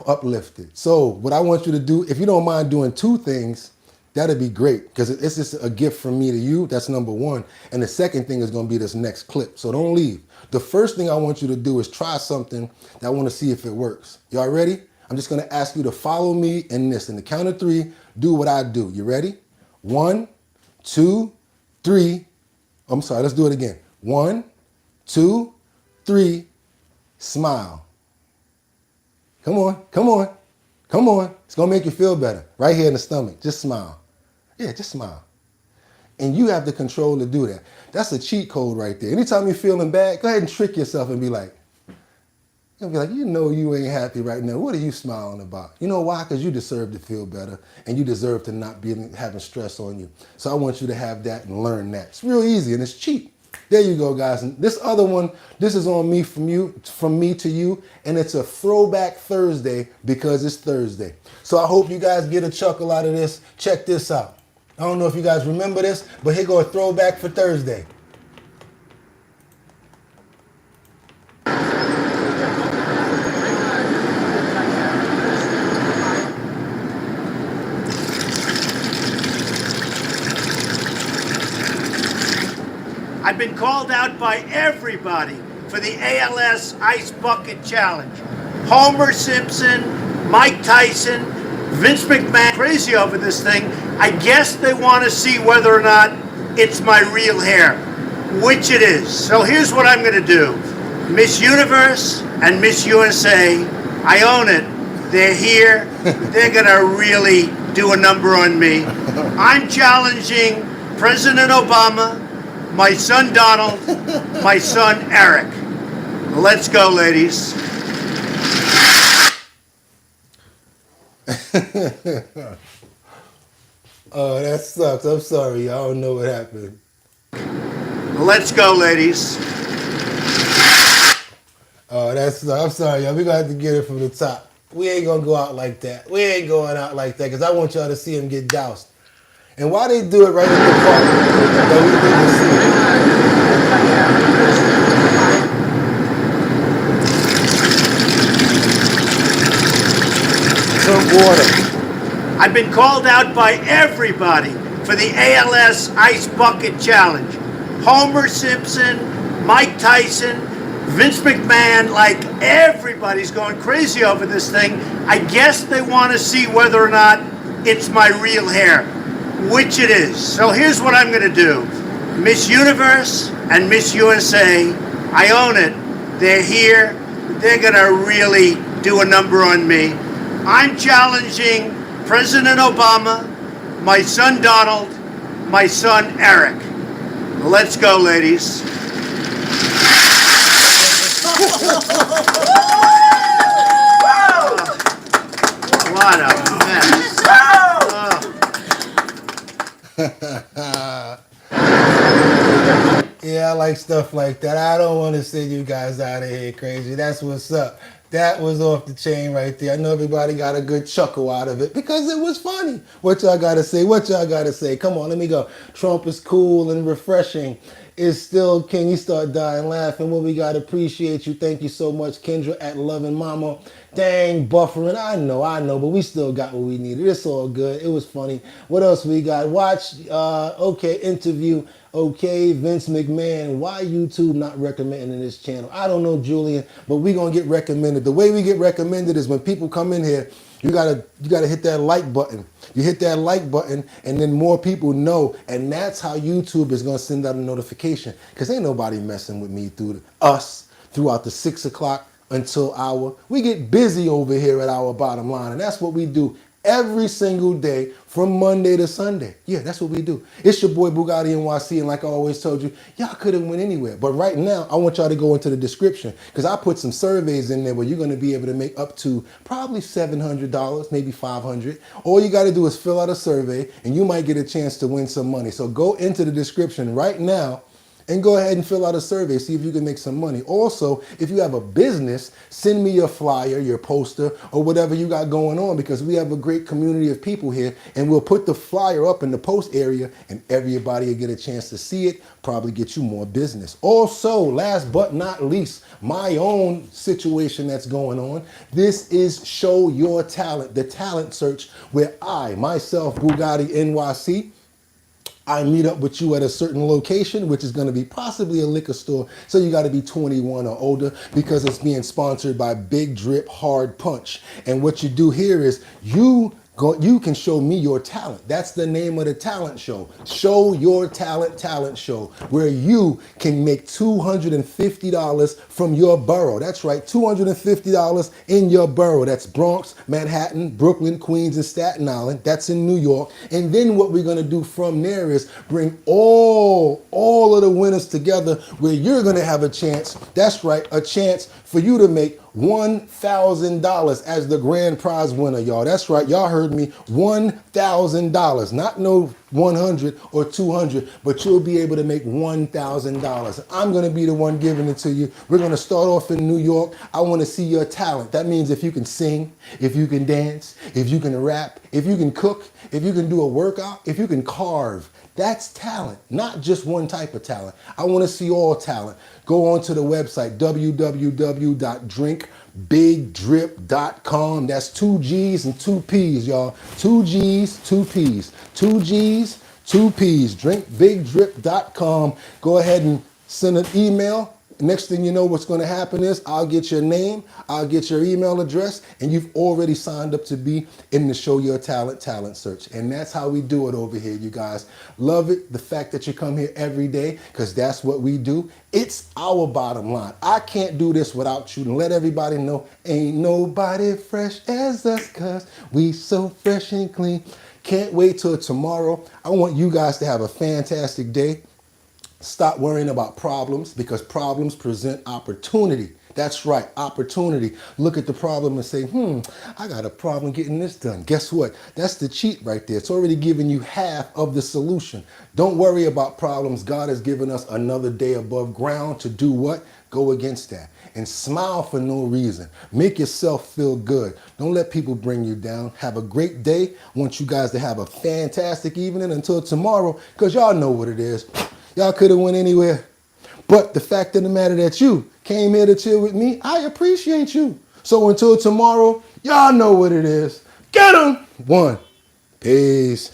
uplifted. So what I want you to do, if you don't mind doing two things, that'd be great, because it's just a gift from me to you. That's number one. And the second thing is going to be this next clip. So don't leave. The first thing I want you to do is try something that I want to see if it works. Y'all ready? I'm just going to ask you to follow me in this. In the count of three, do what I do. You ready? 1, 2, 3. I'm sorry, let's do it again. 1, 2, 3, smile. Come on, come on, come on. It's gonna make you feel better. Right here in the stomach, just smile. Yeah, just smile. And you have the control to do that. That's a cheat code right there. Anytime you're feeling bad, go ahead and trick yourself and be like, you know you ain't happy right now. What are you smiling about? You know why? Because you deserve to feel better and you deserve to not be having stress on you. So I want you to have that and learn that. It's real easy and it's cheap. There you go, guys. And this other one, this is on me from me to you, and it's a throwback Thursday because it's Thursday. So I hope you guys get a chuckle out of this. Check this out. I don't know if you guys remember this, but here go a throwback for Thursday. I've been called out by everybody for the ALS Ice Bucket Challenge. Homer Simpson, Mike Tyson, Vince McMahon, crazy over this thing. I guess they want to see whether or not it's my real hair, which it is. So here's what I'm going to do. Miss Universe and Miss USA, I own it. They're here. They're going to really do a number on me. I'm challenging President Obama, my son Donald, my son Eric. Let's go, ladies. Oh, that sucks. I'm sorry. I don't know what happened. Let's go, ladies. Oh, that sucks. I'm sorry, y'all. We're going to have to get it from the top. We ain't going to go out like that. We ain't going out like that because I want y'all to see him get doused. And why they do it right at the part that we didn't see? Some water. I've been called out by everybody for the ALS Ice Bucket Challenge. Homer Simpson, Mike Tyson, Vince McMahon, like everybody's going crazy over this thing. I guess they want to see whether or not it's my real hair, which it is. So here's what I'm going to do. Miss Universe and Miss USA, I own it. They're here. They're going to really do a number on me. I'm challenging President Obama, my son Donald, my son Eric. Let's go, ladies. What a mess. Yeah, I like stuff like that. I don't want to send you guys out of here crazy. That's what's up. That was off the chain right there. I know everybody got a good chuckle out of it because it was funny. What y'all got to say? What y'all got to say? Come on, let me go. Trump is cool and refreshing. Is still king. You start dying laughing. Well, we got to appreciate you. Thank you so much, Kendra at Loving Mama. Dang, buffering. I know, but we still got what we needed. It's all good. It was funny. What else we got? Watch, okay, interview. Okay, Vince McMahon, why YouTube not recommending this channel? I don't know, Julian, but we're going to get recommended. The way we get recommended is when people come in here, you gotta hit that like button. You hit that like button and then more people know, and that's how YouTube is going to send out a notification, because ain't nobody messing with me throughout the 6 o'clock until hour. We get busy over here at our bottom line, and that's what we do every single day from Monday to Sunday. Yeah, that's what we do. It's your boy BOOGOTTINYC, and like I always told you, y'all could have went anywhere. But right now, I want y'all to go into the description because I put some surveys in there where you're going to be able to make up to probably $700, maybe $500. All you got to do is fill out a survey, and you might get a chance to win some money. So go into the description right now and go ahead and fill out a survey, see if you can make some money. Also, if you have a business, send me your flyer, your poster, or whatever you got going on, because we have a great community of people here, and we'll put the flyer up in the post area and everybody will get a chance to see it, probably get you more business. Also, last but not least, my own situation that's going on. This is Show Your Talent, the talent search, where I, myself, Bugatti NYC, I meet up with you at a certain location, which is going to be possibly a liquor store. So you got to be 21 or older, because it's being sponsored by Big Drip Hard Punch. And what you do here is you can show me your talent. That's the name of the talent show. Show Your Talent show, where you can make $250 from your borough. That's right, $250 in your borough. That's Bronx, Manhattan, Brooklyn, Queens, and Staten Island. That's in New York. And then what we're gonna do from there is bring all of the winners together, where you're gonna have a chance, that's right, a chance for you to make $1,000 as the grand prize winner, y'all. That's right, y'all heard me, $1,000. Not no 100 or 200, but you'll be able to make $1,000. I'm gonna be the one giving it to you. We're gonna start off in New York. I wanna see your talent. That means if you can sing, if you can dance, if you can rap, if you can cook, if you can do a workout, if you can carve. That's talent, not just one type of talent. I want to see all talent. Go on to the website, www.drinkbigdrip.com. That's 2 G's and 2 P's, y'all. 2 G's, 2 P's. 2 G's, 2 P's. Drinkbigdrip.com. Go ahead and send an email. Next thing you know, what's going to happen is I'll get your name, I'll get your email address, and you've already signed up to be in the Show Your Talent search. And that's how we do it over here, you guys. Love it, the fact that you come here every day, because that's what we do. It's our bottom line. I can't do this without you. And let everybody know, ain't nobody fresh as us, because we so fresh and clean. Can't wait till tomorrow. I want you guys to have a fantastic day. Stop worrying about problems, because problems present opportunity. That's right, opportunity. Look at the problem and say, I got a problem getting this done. Guess what? That's the cheat right there. It's already giving you half of the solution. Don't worry about problems. God has given us another day above ground to do what? Go against that. And smile for no reason. Make yourself feel good. Don't let people bring you down. Have a great day. I want you guys to have a fantastic evening until tomorrow, because y'all know what it is. Y'all could have went anywhere. But the fact of the matter that you came here to chill with me, I appreciate you. So until tomorrow, y'all know what it is. Get 'em. One. Peace.